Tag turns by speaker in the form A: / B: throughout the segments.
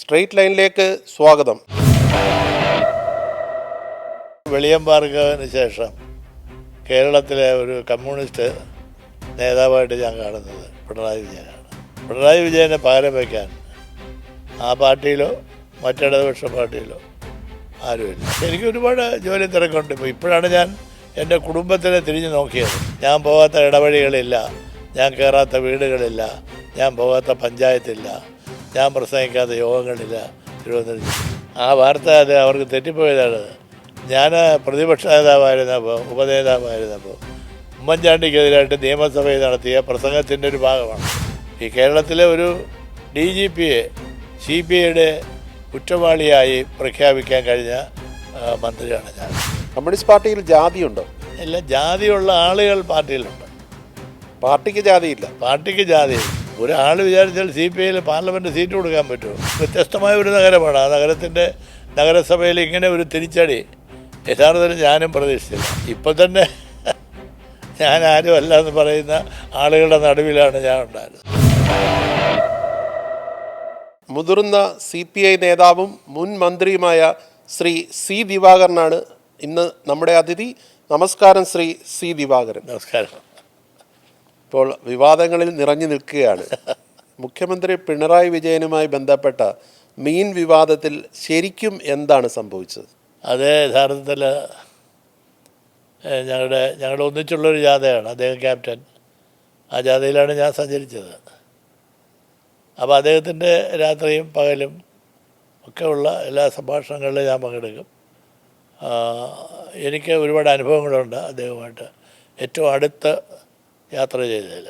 A: Straight ലൈനിലേക്ക് സ്വാഗതം.
B: വെളിയമ്പാർക്കന് ശേഷം കേരളത്തിലെ ഒരു കമ്മ്യൂണിസ്റ്റ് നേതാവായിട്ട് ഞാൻ കാണുന്നത് പിണറായി വിജയനാണ്. പിണറായി വിജയനെ പകരം വയ്ക്കാൻ ആ പാർട്ടിയിലോ മറ്റിടതുപക്ഷ പാർട്ടിയിലോ ആരുമില്ല. എനിക്ക് ഒരുപാട് ജോലി തിരക്കുണ്ട്. ഇപ്പോഴാണ് ഞാൻ എൻ്റെ കുടുംബത്തിനെ തിരിഞ്ഞു നോക്കിയത്. ഞാൻ പോകാത്ത ഇടവഴികളില്ല, ഞാൻ കയറാത്ത വീടുകളില്ല, ഞാൻ പോകാത്ത പഞ്ചായത്തില്ല, ഞാൻ പ്രസംഗിക്കാത്ത യോഗങ്ങളില്ല തിരുവനന്തപുരം. ആ വാർത്ത അത് അവർക്ക് തെറ്റിപ്പോയതാണ്. ഞാൻ പ്രതിപക്ഷ നേതാവായിരുന്നപ്പോൾ, ഉപനേതാവായിരുന്നപ്പോൾ ഉമ്മൻചാണ്ടിക്കെതിരായിട്ട് നിയമസഭയിൽ നടത്തിയ പ്രസംഗത്തിൻ്റെ ഒരു ഭാഗമാണ്. ഈ കേരളത്തിലെ ഒരു DGPയെ CBIയുടെ കുറ്റവാളിയായി പ്രഖ്യാപിക്കാൻ കഴിഞ്ഞ മന്ത്രിയാണ് ഞാൻ.
A: കമ്മ്യൂണിസ്റ്റ് പാർട്ടിയിൽ ജാതിയുണ്ടോ?
B: എല്ലാം ജാതിയുള്ള ആളുകൾ പാർട്ടിയിലുണ്ട്.
A: പാർട്ടിക്ക് ജാതിയില്ല.
B: പാർട്ടിക്ക് ജാതിയില്ല. ഒരാൾ വിചാരിച്ചാൽ CPIയിൽ പാർലമെൻറ്റ് സീറ്റ് കൊടുക്കാൻ പറ്റുമോ? വ്യത്യസ്തമായ ഒരു നഗരമാണ്. ആ നഗരസഭയിൽ ഇങ്ങനെ ഒരു തിരിച്ചടി യഥാർത്ഥത്തിൽ ഞാനും പ്രതീക്ഷിച്ചില്ല. ഇപ്പം തന്നെ ഞാൻ ആരും അല്ല എന്ന് പറയുന്ന ആളുകളുടെ നടുവിലാണ് ഞാൻ ഉണ്ടായിരുന്നത്.
A: മുതിർന്ന CPI നേതാവും മുൻ മന്ത്രിയുമായ ശ്രീ C. ദിവാകരനാണ് ഇന്ന് നമ്മുടെ അതിഥി. നമസ്കാരം ശ്രീ C. ദിവാകരൻ.
B: നമസ്കാരം.
A: ഇപ്പോൾ വിവാദങ്ങളിൽ നിറഞ്ഞു നിൽക്കുകയാണ്. മുഖ്യമന്ത്രി പിണറായി വിജയനുമായി ബന്ധപ്പെട്ട മീൻ വിവാദത്തിൽ ശരിക്കും എന്താണ് സംഭവിച്ചത്?
B: അത് യഥാർത്ഥത്തിൽ ഞങ്ങളുടെ ഒന്നിച്ചുള്ളൊരു ജാഥയാണ്. അദ്ദേഹം ക്യാപ്റ്റൻ. ആ ജാഥയിലാണ് ഞാൻ സഞ്ചരിച്ചത്. അപ്പോൾ അദ്ദേഹത്തിൻ്റെ രാത്രിയും പകലും ഒക്കെ ഉള്ള എല്ലാ സംഭാഷണങ്ങളിലും ഞാൻ പങ്കെടുക്കും. എനിക്ക് ഒരുപാട് അനുഭവങ്ങളുണ്ട് അദ്ദേഹവുമായിട്ട് ഏറ്റവും അടുത്ത് യാത്ര ചെയ്തതിൽ.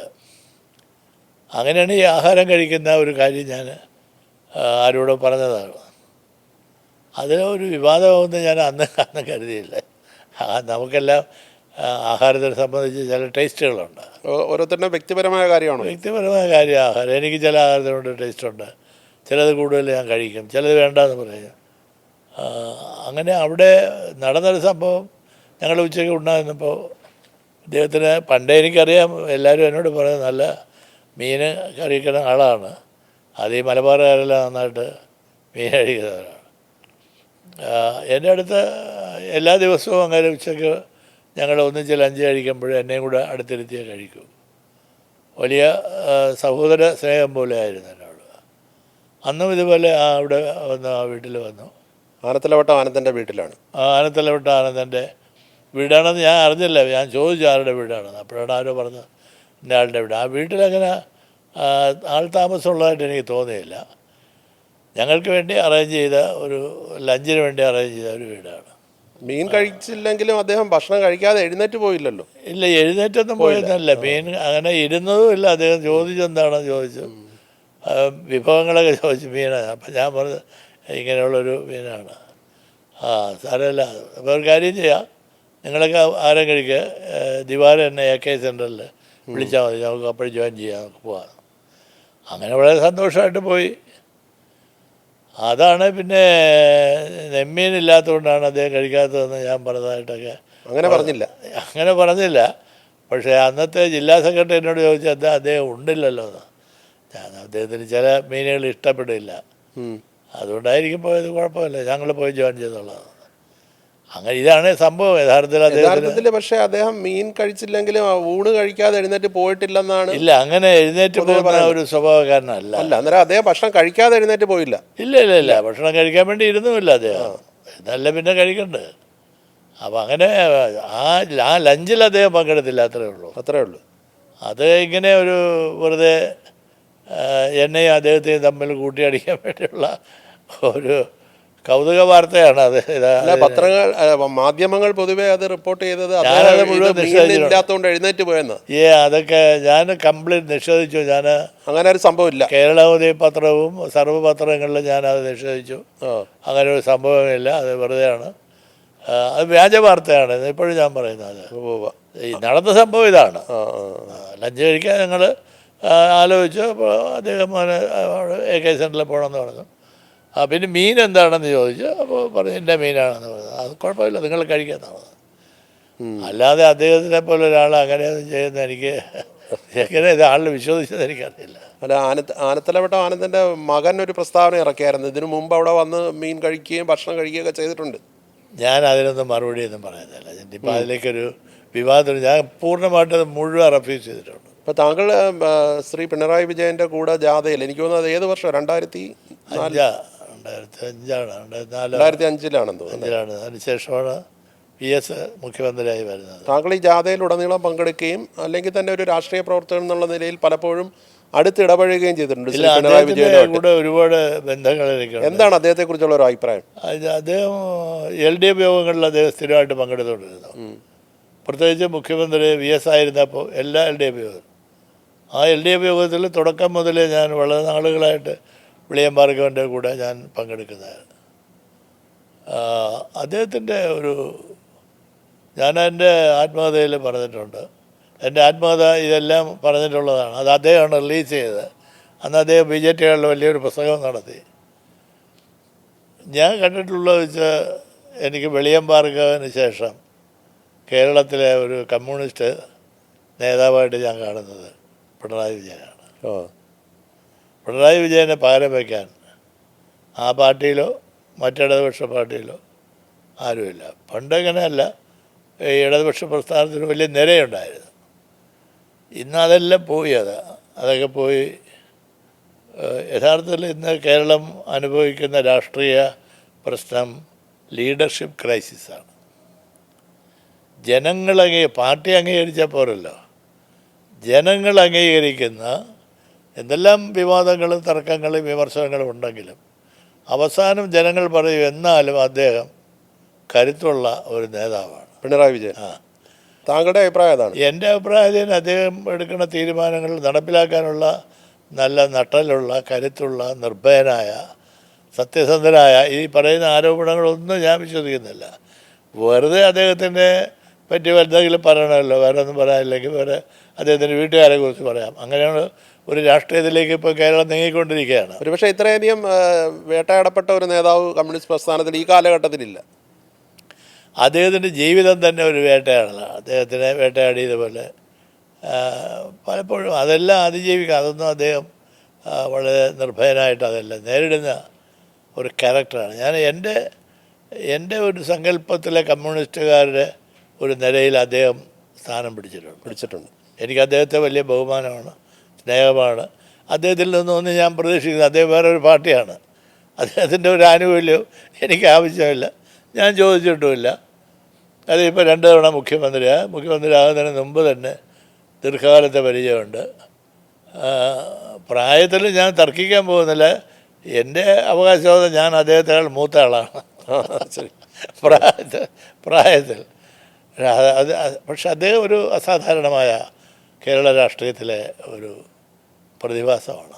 B: അങ്ങനെയാണ് ഈ ആഹാരം കഴിക്കുന്ന ഒരു കാര്യം ഞാൻ ആരോടും പറഞ്ഞതാണ്. അതിലൊരു വിവാദമാകുമെന്ന് ഞാൻ അന്ന് കരുതിയില്ല. നമുക്കെല്ലാം ആഹാരത്തിനെ സംബന്ധിച്ച് ചില ടേസ്റ്റുകളുണ്ട്.
A: ഓരോരുത്തരുടെ വ്യക്തിപരമായ കാര്യമാണോ?
B: വ്യക്തിപരമായ കാര്യം ആഹാരം. എനിക്ക് ചില ആഹാരത്തിനോട് ടേസ്റ്റുണ്ട്. ചിലത് കൂടുതൽ ഞാൻ കഴിക്കും, ചിലത് വേണ്ടെന്ന് പറയും. അങ്ങനെ അവിടെ നടന്നൊരു സംഭവം. ഞങ്ങൾ ഉച്ചയ്ക്ക് ഉണ്ടായിരുന്നപ്പോൾ അദ്ദേഹത്തിന് പണ്ടേ എനിക്കറിയാം, എല്ലാവരും എന്നോട് പറയുന്നത് നല്ല മീൻ കഴിക്കുന്ന ആളാണ്. അത് ഈ മലബാറുകാരെല്ലാം നന്നായിട്ട് മീൻ കഴിക്കുന്നവരാണ്. എൻ്റെ അടുത്ത് എല്ലാ ദിവസവും അങ്ങനെ ഉച്ചയ്ക്ക് ഞങ്ങൾ ഒന്നിച്ച് ലഞ്ച് കഴിക്കുമ്പോഴും എന്നെയും കൂടെ അടുത്തിരുത്തിയേ കഴിക്കൂ. വലിയ സഹോദര സ്നേഹം പോലെ ആയിരുന്നു എന്നോട്. അന്നും ഇതുപോലെ അവിടെ വന്നു, ആ വീട്ടിൽ വന്നു.
A: ആനത്തലവട്ടം ആനന്ദൻ്റെ വീട്ടിലാണ്.
B: ആനത്തലവട്ടം ആനന്ദൻ്റെ വീടാണെന്ന് ഞാൻ അറിഞ്ഞില്ല. ഞാൻ ചോദിച്ചു ആരുടെ വീടാണെന്ന്. അപ്പോഴാണ് ആരോ പറഞ്ഞത് എൻ്റെ ആളുടെ വീട്. ആ വീട്ടിലങ്ങനെ ആൾ താമസമുള്ളതായിട്ട് എനിക്ക് തോന്നിയില്ല. ഞങ്ങൾക്ക് വേണ്ടി അറേഞ്ച് ചെയ്ത ഒരു ലഞ്ചിന് വേണ്ടി അറേഞ്ച് ചെയ്ത ഒരു വീടാണ്.
A: മീൻ കഴിച്ചില്ലെങ്കിലും അദ്ദേഹം ഭക്ഷണം കഴിക്കാതെ എഴുന്നേറ്റ് പോയില്ലല്ലോ?
B: ഇല്ല, എഴുന്നേറ്റൊന്നും പോയിരുന്നില്ല. മീൻ അങ്ങനെ ഇരുന്നതും ഇല്ല. അദ്ദേഹം ചോദിച്ചെന്താണെന്ന് ചോദിച്ചു, വിഭവങ്ങളൊക്കെ ചോദിച്ചു. മീനാണ്. അപ്പം ഞാൻ പറഞ്ഞത് ഇങ്ങനെയുള്ളൊരു മീനാണ്. സാരമില്ല, അപ്പോൾ ഒരു കാര്യം ചെയ്യാം, നിങ്ങളൊക്കെ ആഹാരം കഴിക്കുക, ദിവാരം എന്നെ AK സെൻറ്ററിൽ വിളിച്ചാൽ മതി, നമുക്ക് അപ്പോഴും ജോയിൻ ചെയ്യാം, നമുക്ക് പോകാം. അങ്ങനെ വളരെ സന്തോഷമായിട്ട് പോയി. അതാണ് പിന്നെ നെമ്മീനില്ലാത്തതുകൊണ്ടാണ് അദ്ദേഹം കഴിക്കാത്തതെന്ന് ഞാൻ പറഞ്ഞതായിട്ടൊക്കെ.
A: അങ്ങനെ
B: പറഞ്ഞില്ല. പക്ഷേ അന്നത്തെ ജില്ലാ സെക്രട്ടറി എന്നോട് ചോദിച്ചാൽ അദ്ദേഹം ഉണ്ടില്ലല്ലോ എന്ന്. അദ്ദേഹത്തിന് ചില മീനുകൾ ഇഷ്ടപ്പെടില്ല, അതുകൊണ്ടായിരിക്കും പോയത്. കുഴപ്പമില്ല, ഞങ്ങൾ പോയി ജോയിൻ ചെയ്തോളാം. അങ്ങനെ ഇതാണ് സംഭവം യഥാർത്ഥത്തിൽ.
A: പക്ഷേ അദ്ദേഹം മീൻ കഴിച്ചില്ലെങ്കിലും ഊണ് കഴിക്കാതെ എഴുന്നേറ്റ് പോയിട്ടില്ലെന്നാണ്.
B: ഇല്ല, അങ്ങനെ എഴുന്നേറ്റ് പോകുന്ന ഒരു സ്വഭാവക്കാരനല്ല.
A: അന്നേരം അദ്ദേഹം ഭക്ഷണം കഴിക്കാതെ എഴുന്നേറ്റ് പോയില്ല.
B: ഇല്ല, ഭക്ഷണം കഴിക്കാൻ വേണ്ടി ഇരുന്നുമില്ല അദ്ദേഹം. എന്നല്ല പിന്നെ കഴിക്കണ്ടേ. അപ്പം അങ്ങനെ ആ ലഞ്ചിൽ അദ്ദേഹം പങ്കെടുത്തില്ല. അത്രേ ഉള്ളൂ. അത് ഇങ്ങനെ ഒരു വെറുതെ എന്നെയും അദ്ദേഹത്തെയും തമ്മിൽ കൂട്ടിയടിക്കാൻ വേണ്ടിയുള്ള ഒരു കൗതുക വാർത്തയാണ് അത്.
A: പത്രങ്ങൾ, മാധ്യമങ്ങൾ പൊതുവെ അത് റിപ്പോർട്ട് ചെയ്തത് ഇല്ലാത്തതുകൊണ്ട് എഴുന്നേറ്റ് പോയെന്ന്.
B: അതൊക്കെ ഞാൻ കംപ്ലീറ്റ് നിഷേധിച്ചു. ഞാൻ
A: അങ്ങനെ ഒരു സംഭവമില്ല.
B: കേരളോദയ പത്രവും സർവ്വപത്രങ്ങളിലും ഞാനത് നിഷേധിച്ചു. അങ്ങനെ ഒരു സംഭവമില്ല, അത് വെറുതെയാണ്, അത് വ്യാജ വാർത്തയാണ്. ഇപ്പോഴും ഞാൻ പറയുന്നത് ഈ നടന്ന സംഭവം ഇതാണ്. ലഞ്ച് കഴിക്കാൻ ഞങ്ങൾ ആലോചിച്ചു. അപ്പോൾ അദ്ദേഹം AK സെൻറ്ററിൽ പോകണമെന്ന് പറഞ്ഞു. പിന്നെ മീൻ എന്താണെന്ന് ചോദിച്ചു. അപ്പോൾ പറഞ്ഞു എൻ്റെ മീനാണെന്ന് പറഞ്ഞു. അത് കുഴപ്പമില്ല, നിങ്ങൾ കഴിക്കാമെന്നാണ്. അല്ലാതെ അദ്ദേഹത്തിനെ പോലെ ഒരാൾ അങ്ങനെയൊന്നും ചെയ്യുന്ന എനിക്ക് എങ്ങനെ ഇത് ആളിൽ വിശ്വസിച്ചത് എനിക്കറിയില്ല.
A: അല്ല, ആനത്തലവട്ടം ആനന്ദൻ്റെ മകൻ ഒരു പ്രസ്താവന ഇറക്കിയായിരുന്നു. ഇതിനു മുമ്പ് അവിടെ വന്ന് മീൻ കഴിക്കുകയും ഭക്ഷണം കഴിക്കുകയൊക്കെ ചെയ്തിട്ടുണ്ട്.
B: ഞാൻ അതിനൊന്നും മറുപടിയൊന്നും പറയുന്നില്ല. ഇപ്പം അതിലേക്കൊരു വിവാദം ഞാൻ പൂർണ്ണമായിട്ട് അത് മുഴുവൻ റെഫ്യൂസ് ചെയ്തിട്ടുണ്ട്.
A: ഇപ്പോൾ താങ്കൾ ശ്രീ പിണറായി വിജയൻ്റെ കൂടെ ജാഥയിൽ, എനിക്ക് തോന്നുന്നത് ഏത് വർഷം, 2005-ലാണെന്ന് തോന്നുന്നു.
B: അതിനുശേഷമാണ് PS മുഖ്യമന്ത്രിയായി വരുന്നത്.
A: താങ്കൾ ഈ ജാഥയിൽ ഉടനീളം പങ്കെടുക്കുകയും അല്ലെങ്കിൽ തന്നെ ഒരു രാഷ്ട്രീയ പ്രവർത്തകൻ എന്നുള്ള നിലയിൽ പലപ്പോഴും അടുത്തിടപഴകുകയും ചെയ്തിട്ടുണ്ട് ശ്രീ പിണറായി വിജയനോട്.
B: കൂടെ ഒരുപാട് ബന്ധങ്ങൾ എനിക്കുണ്ട്.
A: എന്താണ് അദ്ദേഹത്തെ കുറിച്ചുള്ള ഒരു അഭിപ്രായം?
B: അദ്ദേഹം LDF യോഗങ്ങളിൽ അദ്ദേഹം സ്ഥിരമായിട്ട് പങ്കെടുത്തുകൊണ്ടിരുന്നു. പ്രത്യേകിച്ച് മുഖ്യമന്ത്രി VS ആയിരുന്നപ്പോൾ എല്ലാ LDF യോഗവും, ആ LDF യോഗത്തിൽ തുടക്കം മുതലേ ഞാൻ വളരെ നാളുകളായിട്ട് വിളിയം ഭാർഗവൻ്റെ കൂടെ ഞാൻ പങ്കെടുക്കുന്നതാണ്. അദ്ദേഹത്തിൻ്റെ ഞാൻ എൻ്റെ ആത്മകഥയിൽ പറഞ്ഞിട്ടുണ്ട്. എൻ്റെ ആത്മകഥ ഇതെല്ലാം പറഞ്ഞിട്ടുള്ളതാണ്. അത് അദ്ദേഹമാണ് റിലീസ് ചെയ്തത്. അന്ന് അദ്ദേഹം BJTകളിൽ വലിയൊരു പുസ്തകം നടത്തി. ഞാൻ കണ്ടിട്ടുള്ളത് വെച്ചാൽ എനിക്ക് വെളിയം ഭാർഗവന് ശേഷം കേരളത്തിലെ ഒരു കമ്മ്യൂണിസ്റ്റ് നേതാവായിട്ട് ഞാൻ കാണുന്നത് പിണറായി വിജയനാണ്. പിണറായി വിജയനെ പകരം വയ്ക്കാൻ ആ പാർട്ടിയിലോ മറ്റിടതുപക്ഷ പാർട്ടിയിലോ ആരുമില്ല. പണ്ടങ്ങനെയല്ല, ഈ ഇടതുപക്ഷ പ്രസ്ഥാനത്തിന് വലിയ നിരയുണ്ടായിരുന്നു. ഇന്ന് അതെല്ലാം പോയി. അതൊക്കെ പോയി. യഥാർത്ഥത്തിൽ ഇന്ന് കേരളം അനുഭവിക്കുന്ന രാഷ്ട്രീയ പ്രശ്നം ലീഡർഷിപ്പ് ക്രൈസിസാണ്. പാർട്ടി അംഗീകരിച്ചാൽ പോരല്ലോ, ജനങ്ങൾ അംഗീകരിക്കുന്ന എന്തെല്ലാം വിവാദങ്ങളും തർക്കങ്ങളും വിമർശനങ്ങളും ഉണ്ടെങ്കിലും അവസാനം ജനങ്ങൾ പറയും എന്നാലും അദ്ദേഹം കരുത്തുള്ള ഒരു നേതാവാണ്
A: പിണറായി വിജയൻ. താങ്കളുടെ അഭിപ്രായം അതാണ്?
B: എൻ്റെ അഭിപ്രായത്തിൽ അദ്ദേഹം എടുക്കുന്ന തീരുമാനങ്ങൾ നടപ്പിലാക്കാനുള്ള നല്ല നട്ടലുള്ള കരുത്തുള്ള നിർഭയനായ സത്യസന്ധനായ ഈ പറയുന്ന ആരോപണങ്ങളൊന്നും ഞാൻ വിശ്വസിക്കുന്നില്ല. വെറുതെ അദ്ദേഹത്തിനെ പറ്റി എന്തെങ്കിലും പറയണമല്ലോ, വേറെ ഒന്നും പറയാനില്ലെങ്കിൽ വേറെ അദ്ദേഹത്തിൻ്റെ വീട്ടുകാരെ കുറിച്ച് പറയാം. അങ്ങനെയാണ് ഒരു രാഷ്ട്രീയത്തിലേക്ക് ഇപ്പോൾ കേരളം നീങ്ങിക്കൊണ്ടിരിക്കുകയാണ്.
A: ഒരുപക്ഷെ ഇത്രയധികം വേട്ടയാടപ്പെട്ട ഒരു നേതാവ് കമ്മ്യൂണിസ്റ്റ് പ്രസ്ഥാനത്തിൽ ഈ കാലഘട്ടത്തിലില്ല.
B: അദ്ദേഹത്തിൻ്റെ ജീവിതം തന്നെ ഒരു വേട്ടയാടലാണ്. അദ്ദേഹത്തിനെ വേട്ടയാടിയതുപോലെ പലപ്പോഴും അതെല്ലാം അതിജീവിക്കുക. അതൊന്നും അദ്ദേഹം വളരെ നിർഭയനായിട്ട് അതെല്ലാം നേരിടുന്ന ഒരു ക്യാരക്ടറാണ്. ഞാൻ എൻ്റെ ഒരു സങ്കല്പത്തിലെ കമ്മ്യൂണിസ്റ്റുകാരുടെ ഒരു നിരയിൽ അദ്ദേഹം സ്ഥാനം പിടിച്ചിട്ടുണ്ട്. എനിക്ക് അദ്ദേഹത്തെ വലിയ ബഹുമാനമാണ്, സ്നേഹമാണ്. അദ്ദേഹത്തിൽ നിന്നൊന്നും ഞാൻ പ്രതീക്ഷിക്കുന്നത്. അദ്ദേഹം വേറൊരു പാർട്ടിയാണ്. അദ്ദേഹത്തിൻ്റെ ഒരു ആനുകൂല്യവും എനിക്ക് ആവശ്യമില്ല, ഞാൻ ചോദിച്ചിട്ടുമില്ല. അതിപ്പോൾ 2 തവണ മുഖ്യമന്ത്രിയാകുന്നതിന് മുമ്പ് തന്നെ ദീർഘകാലത്തെ പരിചയമുണ്ട്. പ്രായത്തിൽ ഞാൻ തർക്കിക്കാൻ പോകുന്നില്ല. എൻ്റെ അവകാശവാദം ഞാൻ അദ്ദേഹത്തെക്കാൾ മൂത്ത ആളാണ് പ്രായത്തിൽ. പക്ഷെ അദ്ദേഹം ഒരു അസാധാരണമായ കേരള രാഷ്ട്രീയത്തിലെ ഒരു പ്രതിഭാസമാണ്.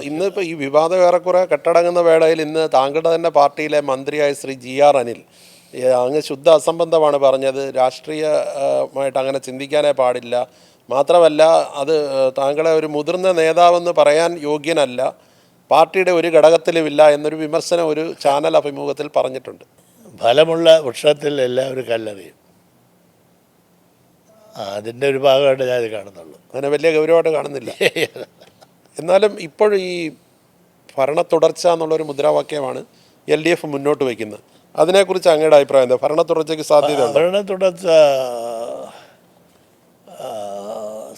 A: ഇന്നിപ്പോൾ ഈ വിവാദം ഏറെക്കുറെ കെട്ടടങ്ങുന്ന വേളയിൽ ഇന്ന് താങ്കളുടെ തന്നെ പാർട്ടിയിലെ മന്ത്രിയായ ശ്രീ GR അനിൽ അങ്ങ് ശുദ്ധ അസംബന്ധമാണ് പറഞ്ഞത്. രാഷ്ട്രീയമായിട്ട് അങ്ങനെ ചിന്തിക്കാനേ പാടില്ല. മാത്രമല്ല, അത് താങ്കളെ ഒരു മുതിർന്ന നേതാവെന്ന് പറയാൻ യോഗ്യനല്ല, പാർട്ടിയുടെ ഒരു ഘടകത്തിലുമില്ല എന്നൊരു വിമർശനം ഒരു ചാനൽ അഭിമുഖത്തിൽ പറഞ്ഞിട്ടുണ്ട്.
B: ഫലമുള്ള വൃക്ഷത്തിൽ എല്ലാവരും കല്ലെറിയും. അതിൻ്റെ ഒരു ഭാഗമായിട്ട് ഞാനിത് കാണുന്നുള്ളൂ.
A: അങ്ങനെ വലിയ ഗൗരവമായിട്ട് കാണുന്നില്ല. എന്നാലും ഇപ്പോഴും ഈ ഭരണ തുടർച്ച എന്നുള്ളൊരു മുദ്രാവാക്യമാണ് LDF മുന്നോട്ട് വയ്ക്കുന്നത്. അതിനെക്കുറിച്ച് അങ്ങയുടെ അഭിപ്രായം എന്താ? ഭരണ തുടർച്ചയ്ക്ക്
B: ഭരണ തുടർച്ച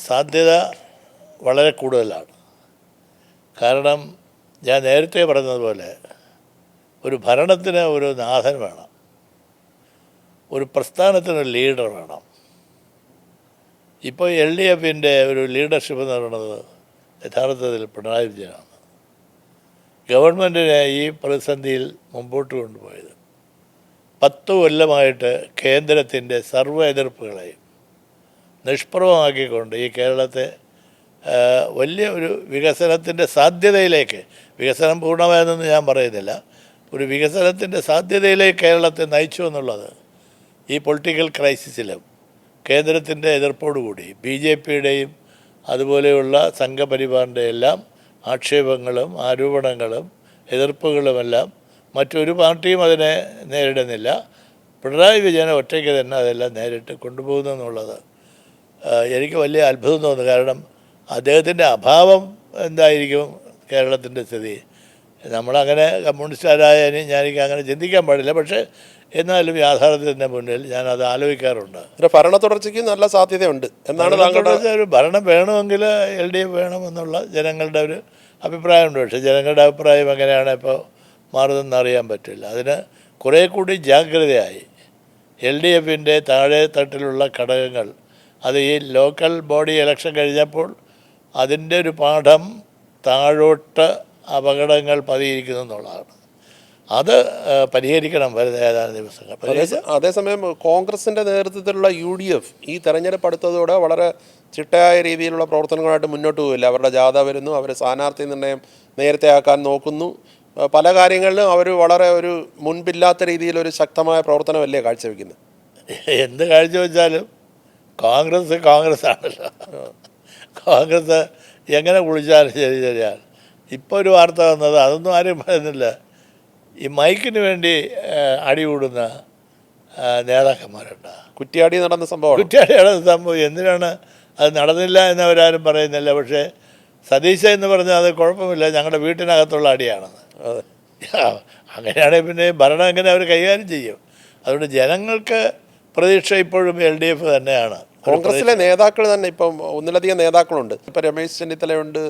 B: സാധ്യത വളരെ കൂടുതലാണ്. കാരണം ഞാൻ നേരത്തെ പറഞ്ഞതുപോലെ ഒരു ഭരണത്തിന് ഒരു നാഥൻ വേണം, ഒരു പ്രസ്ഥാനത്തിനൊരു ലീഡർ വേണം. ഇപ്പോൾ LDFൻ്റെ ഒരു ലീഡർഷിപ്പ് എന്ന് പറയുന്നത് യഥാർത്ഥത്തിൽ പിണറായി വിജയനാണ്. ഗവൺമെൻറ്റിനെ ഈ പ്രതിസന്ധിയിൽ മുമ്പോട്ട് കൊണ്ടുപോയത് 10 കൊല്ലമായിട്ട് കേന്ദ്രത്തിൻ്റെ സർവ്വ എതിർപ്പുകളെയും നിഷ്പ്രഭമാക്കിക്കൊണ്ട് ഈ കേരളത്തെ വലിയ ഒരു വികസനത്തിൻ്റെ സാധ്യതയിലേക്ക്, വികസനം പൂർണ്ണമായെന്നൊന്നും ഞാൻ പറയുന്നില്ല, ഒരു വികസനത്തിൻ്റെ സാധ്യതയിലേക്ക് കേരളത്തെ നയിച്ചു എന്നുള്ളത് ഈ പൊളിറ്റിക്കൽ ക്രൈസിസിലും കേന്ദ്രത്തിൻ്റെ എതിർപ്പോടുകൂടി BJPയുടെയും അതുപോലെയുള്ള സംഘപരിവാറിൻ്റെ എല്ലാം ആക്ഷേപങ്ങളും ആരോപണങ്ങളും എതിർപ്പുകളുമെല്ലാം മറ്റൊരു പാർട്ടിയും അതിനെ നേരിടുന്നില്ല. പിണറായി വിജയനെ ഒറ്റയ്ക്ക് തന്നെ അതെല്ലാം നേരിട്ട് കൊണ്ടുപോകുന്നു എന്നുള്ളത് എനിക്ക് വലിയ അത്ഭുതം തോന്നുന്നു. കാരണം അദ്ദേഹത്തിൻ്റെ അഭാവം എന്തായിരിക്കും കേരളത്തിൻ്റെ സ്ഥിതി? നമ്മളങ്ങനെ കമ്മ്യൂണിസ്റ്റുകാരായ ഞാനെനിക്ക് അങ്ങനെ ചിന്തിക്കാൻ പാടില്ല. പക്ഷേ എന്നാലും യാഥാർത്ഥ്യത്തിൻ്റെ മുന്നിൽ ഞാനത് ആലോചിക്കാറുണ്ട്.
A: ഭരണ തുടർച്ചയ്ക്ക് നല്ല സാധ്യതയുണ്ട് എന്നാണ് താങ്കളുടെ
B: ഒരു ഭരണം വേണമെങ്കിൽ LDF വേണമെന്നുള്ള ജനങ്ങളുടെ ഒരു അഭിപ്രായമുണ്ട്. പക്ഷേ ജനങ്ങളുടെ അഭിപ്രായം എങ്ങനെയാണ് ഇപ്പോൾ മാറുന്നതെന്ന് അറിയാൻ പറ്റില്ല. അതിന് കുറേ കൂടി ജാഗ്രതയായി LDFൻ്റെ താഴെ തട്ടിലുള്ള ഘടകങ്ങൾ അത് ഈ ലോക്കൽ ബോഡി ഇലക്ഷൻ കഴിഞ്ഞപ്പോൾ അതിൻ്റെ ഒരു പാഠം താഴോട്ട് അപകടങ്ങൾ പതിയിരിക്കുന്നു എന്നുള്ളതാണ്. അത് പരിഹരിക്കണം വരുന്ന ഏതാനും ദിവസങ്ങൾ.
A: അതേസമയം കോൺഗ്രസിൻ്റെ നേതൃത്വത്തിലുള്ള UDF ഈ തെരഞ്ഞെടുപ്പ് അടുത്തതോടെ വളരെ ചിട്ടയായ രീതിയിലുള്ള പ്രവർത്തനങ്ങളായിട്ട് മുന്നോട്ട് പോവില്ല. അവരുടെ ജാഥ വരുന്നു, അവർ സ്ഥാനാർത്ഥി നിർണ്ണയം നേരത്തെ ആക്കാൻ നോക്കുന്നു. പല കാര്യങ്ങളിലും അവർ വളരെ ഒരു മുൻപില്ലാത്ത രീതിയിലൊരു ശക്തമായ പ്രവർത്തനമല്ലേ കാഴ്ചവെക്കുന്നത്?
B: എന്ത് കാഴ്ചവെച്ചാലും കോൺഗ്രസ് ആണല്ലോ. കോൺഗ്രസ് എങ്ങനെ കുളിച്ചാലും ശരിയാണ്. ഇപ്പോൾ ഒരു വാർത്ത വന്നത് അതൊന്നും ആരും പറയുന്നില്ല. ഈ മൈക്കിന് വേണ്ടി അടികൂടുന്ന നേതാക്കന്മാരുണ്ട്.
A: കുറ്റ്യാടി നടന്ന സംഭവം
B: എന്തിനാണ് അത് നടന്നില്ല എന്നവരാരും പറയുന്നില്ല. പക്ഷേ സതീശ എന്ന് പറഞ്ഞാൽ അത് കുഴപ്പമില്ല, ഞങ്ങളുടെ വീട്ടിനകത്തുള്ള അടിയാണെന്ന്. അങ്ങനെയാണെങ്കിൽ പിന്നെ ഭരണം എങ്ങനെ അവർ കൈകാര്യം ചെയ്യും? അതുകൊണ്ട് ജനങ്ങൾക്ക് പ്രതീക്ഷ ഇപ്പോഴും LDF തന്നെയാണ്.
A: കോൺഗ്രസിലെ നേതാക്കൾ തന്നെ ഇപ്പം ഒന്നിലധികം നേതാക്കളുണ്ട്. ഇപ്പം Ramesh ചെന്നിത്തലയുണ്ട്,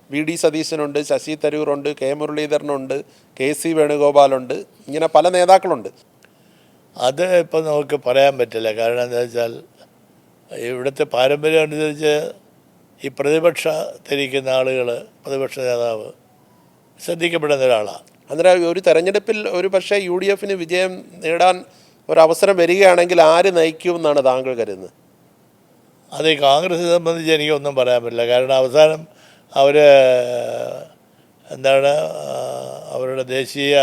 A: VD സതീശനുണ്ട്, Sasi തരൂറുണ്ട്, K മുരളീധരനുണ്ട്, KC വേണുഗോപാലുണ്ട്, ഇങ്ങനെ പല നേതാക്കളുണ്ട്.
B: അത് ഇപ്പം നമുക്ക് പറയാൻ പറ്റില്ല. കാരണം എന്താ വെച്ചാൽ ഇവിടുത്തെ പാരമ്പര്യം അനുസരിച്ച് ഈ പ്രതിപക്ഷത്തിരിക്കുന്ന ആളുകൾ, പ്രതിപക്ഷ നേതാവ് ശ്രദ്ധിക്കപ്പെടുന്ന ഒരാളാണ്.
A: അന്നേരം ഒരു തെരഞ്ഞെടുപ്പിൽ ഒരു പക്ഷേ UDFന് വിജയം നേടാൻ ഒരവസരം വരികയാണെങ്കിൽ ആര് നയിക്കുമെന്നാണ് താങ്കൾ കരുതുന്നത്?
B: അത് ഈ കോൺഗ്രസിനെ സംബന്ധിച്ച് എനിക്കൊന്നും പറയാൻ പറ്റില്ല. കാരണം അവസാനം അവർ എന്താണ് അവരുടെ ദേശീയ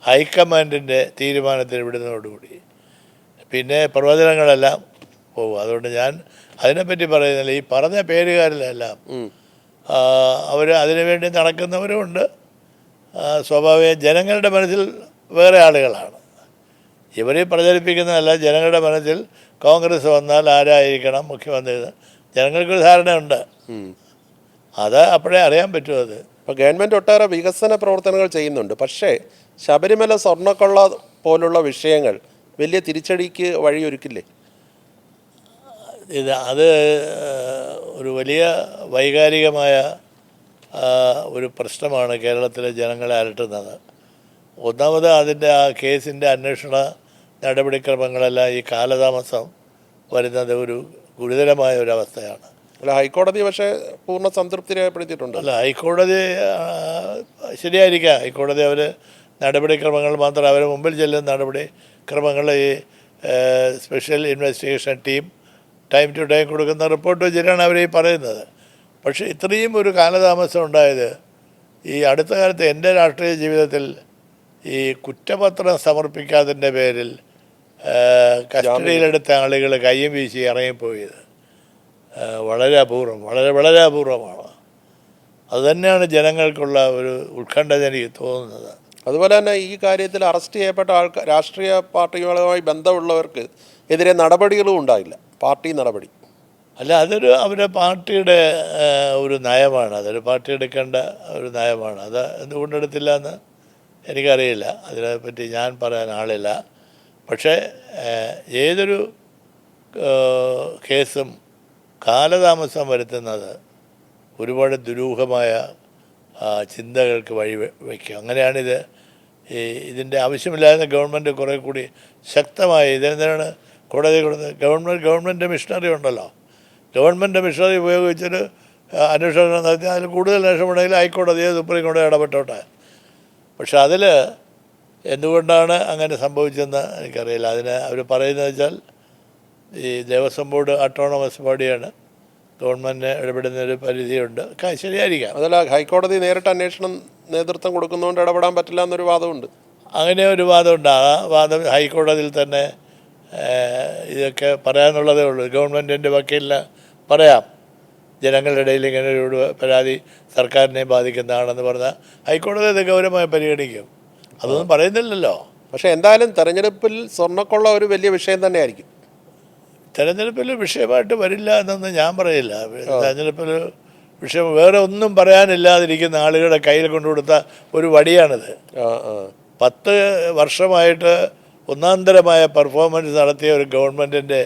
B: ഹൈക്കമാൻഡിൻ്റെ തീരുമാനത്തിന് വിടുന്നതോടുകൂടി പിന്നെ പ്രവചനങ്ങളെല്ലാം പോകും. അതുകൊണ്ട് ഞാൻ അതിനെപ്പറ്റി പറയുന്നില്ല. ഈ പറഞ്ഞ പേരുകാരിലെല്ലാം അവർ അതിനുവേണ്ടി നടക്കുന്നവരുമുണ്ട്. സ്വാഭാവികം ജനങ്ങളുടെ മനസ്സിൽ വേറെ ആളുകളാണ്. ഇവർ പ്രചരിപ്പിക്കുന്നതല്ല. ജനങ്ങളുടെ മനസ്സിൽ കോൺഗ്രസ് വന്നാൽ ആരായിരിക്കണം മുഖ്യമന്ത്രി, ജനങ്ങൾക്കൊരു ധാരണയുണ്ട്. അത് അപ്പോഴേ അറിയാൻ പറ്റും. അത്
A: ഇപ്പോൾ ഗവൺമെൻറ് ഒട്ടേറെ വികസന പ്രവർത്തനങ്ങൾ ചെയ്യുന്നുണ്ട്. പക്ഷേ ശബരിമല സ്വർണ്ണക്കൊള്ള പോലുള്ള വിഷയങ്ങൾ വലിയ തിരിച്ചടിക്ക് വഴിയൊരുക്കില്ലേ?
B: അത് ഒരു വലിയ വൈകാരികമായ ഒരു പ്രശ്നമാണ് കേരളത്തിലെ ജനങ്ങളെ അലട്ടുന്നത്. ഒന്നാമത് അതിൻ്റെ ആ കേസിൻ്റെ അന്വേഷണ നടപടിക്രമങ്ങളെല്ലാം ഈ കാലതാമസം വരുന്നത് ഒരു ഗുരുതരമായ ഒരവസ്ഥയാണ്.
A: അല്ല, ഹൈക്കോടതി പക്ഷേ പൂർണ്ണ സംതൃപ്തി രേഖപ്പെടുത്തിയിട്ടുണ്ട്.
B: അല്ല, ഹൈക്കോടതി ശരിയായിരിക്കാം. ഹൈക്കോടതി അവർ നടപടിക്രമങ്ങൾ മാത്രം അവർ മുമ്പിൽ ചെല്ലുന്ന നടപടിക്രമങ്ങൾ ഈ special investigation team time to time കൊടുക്കുന്ന റിപ്പോർട്ട് വെച്ചിട്ടാണ് അവർ ഈ പറയുന്നത്. പക്ഷേ ഇത്രയും ഒരു കാലതാമസം ഉണ്ടായത് ഈ അടുത്ത കാലത്ത് എൻ്റെ രാഷ്ട്രീയ ജീവിതത്തിൽ ഈ കുറ്റപത്രം സമർപ്പിക്കാത്തതിൻ്റെ പേരിൽ കസ്റ്റഡിയിലെടുത്ത ആളുകൾ കയ്യും വീശി ഇറങ്ങിപ്പോയത് വളരെ അപൂർവം, വളരെ അപൂർവമാണ്. അതുതന്നെയാണ് ജനങ്ങൾക്കുള്ള ഒരു ഉത്കണ്ഠ എനിക്ക് തോന്നുന്നത്.
A: അതുപോലെ തന്നെ ഈ കാര്യത്തിൽ അറസ്റ്റ് ചെയ്യപ്പെട്ട രാഷ്ട്രീയ പാർട്ടികളുമായി ബന്ധമുള്ളവർക്ക് എതിരെ നടപടികളും ഉണ്ടായില്ല, പാർട്ടി നടപടി.
B: അല്ല, അതൊരു അവരുടെ പാർട്ടിയുടെ ഒരു നയമാണ്. അതൊരു പാർട്ടി എടുക്കേണ്ട ഒരു നയമാണ്. അത് എന്തുകൊണ്ടെടുത്തില്ല എന്ന് എനിക്കറിയില്ല. അതിനെപ്പറ്റി ഞാൻ പറയാൻ ആളില്ല. പക്ഷേ ഏതൊരു കേസും കാലതാമസം വരുത്തുന്നത് ഒരുപാട് ദുരൂഹമായ ചിന്തകൾക്ക് വഴിവെക്കും. അങ്ങനെയാണിത്. ഇതിൻ്റെ ആവശ്യമില്ലാതെ ഗവൺമെൻറ് കുറേ കൂടി ശക്തമായി ഇതെന്തിനാണ് കോടതി കൊടുത്തത്? ഗവൺമെൻറ് മിഷനറി ഉണ്ടല്ലോ. ഗവൺമെൻറ് മിഷനറി ഉപയോഗിച്ചൊരു അന്വേഷണം നടത്തി അതിൽ കൂടുതൽ അന്വേഷണമുണ്ടെങ്കിൽ ഹൈക്കോടതിയെ സുപ്രീം കോടതി ഇടപെട്ടോട്ടെ. പക്ഷെ അതിൽ എന്തുകൊണ്ടാണ് അങ്ങനെ സംഭവിച്ചതെന്ന് എനിക്കറിയില്ല. അതിന് അവർ പറയുന്നത് വെച്ചാൽ ഈ ദേവസ്വം ബോർഡ് ഓട്ടോണമസ് ബോഡിയാണ്, ഗവൺമെൻറ് ഇടപെടുന്നൊരു പരിധിയുണ്ട്. ശരിയായിരിക്കാം.
A: അതല്ല, ഹൈക്കോടതി നേരിട്ട് അന്വേഷണം നേതൃത്വം കൊടുക്കുന്നതുകൊണ്ട് ഇടപെടാൻ പറ്റില്ല എന്നൊരു വാദമുണ്ട്.
B: അങ്ങനെ ഒരു വാദമുണ്ട്. ആ വാദം ഹൈക്കോടതിയിൽ തന്നെ ഇതൊക്കെ പറയാനുള്ളതേ ഉള്ളൂ. ഗവൺമെൻറ്റിൻ്റെ വക്കീലിന് പറയാം ജനങ്ങളുടെ ഇടയിൽ ഇങ്ങനെ ഒരു പരാതി സർക്കാരിനെ ബാധിക്കുന്നതാണെന്ന് പറഞ്ഞാൽ ഹൈക്കോടതി ഇത് ഗൗരവമായി പരിഗണിക്കും. അതൊന്നും പറയുന്നില്ലല്ലോ.
A: പക്ഷേ എന്തായാലും തെരഞ്ഞെടുപ്പിൽ സ്വർണ്ണക്കൊള്ള ഒരു വലിയ വിഷയം തന്നെയായിരിക്കും.
B: തെരഞ്ഞെടുപ്പിൽ വിഷയമായിട്ട് വരില്ല എന്നൊന്നും ഞാൻ പറയില്ല. തെരഞ്ഞെടുപ്പിൽ പക്ഷെ വേറെ ഒന്നും പറയാനില്ലാതിരിക്കുന്ന ആളുകളുടെ കയ്യിൽ കൊണ്ടുകൊടുത്ത ഒരു വടിയാണിത്. 10 വർഷമായിട്ട് ഒന്നാന്തരമായ പെർഫോമൻസ് നടത്തിയ ഒരു ഗവൺമെൻറ്റിൻ്റെ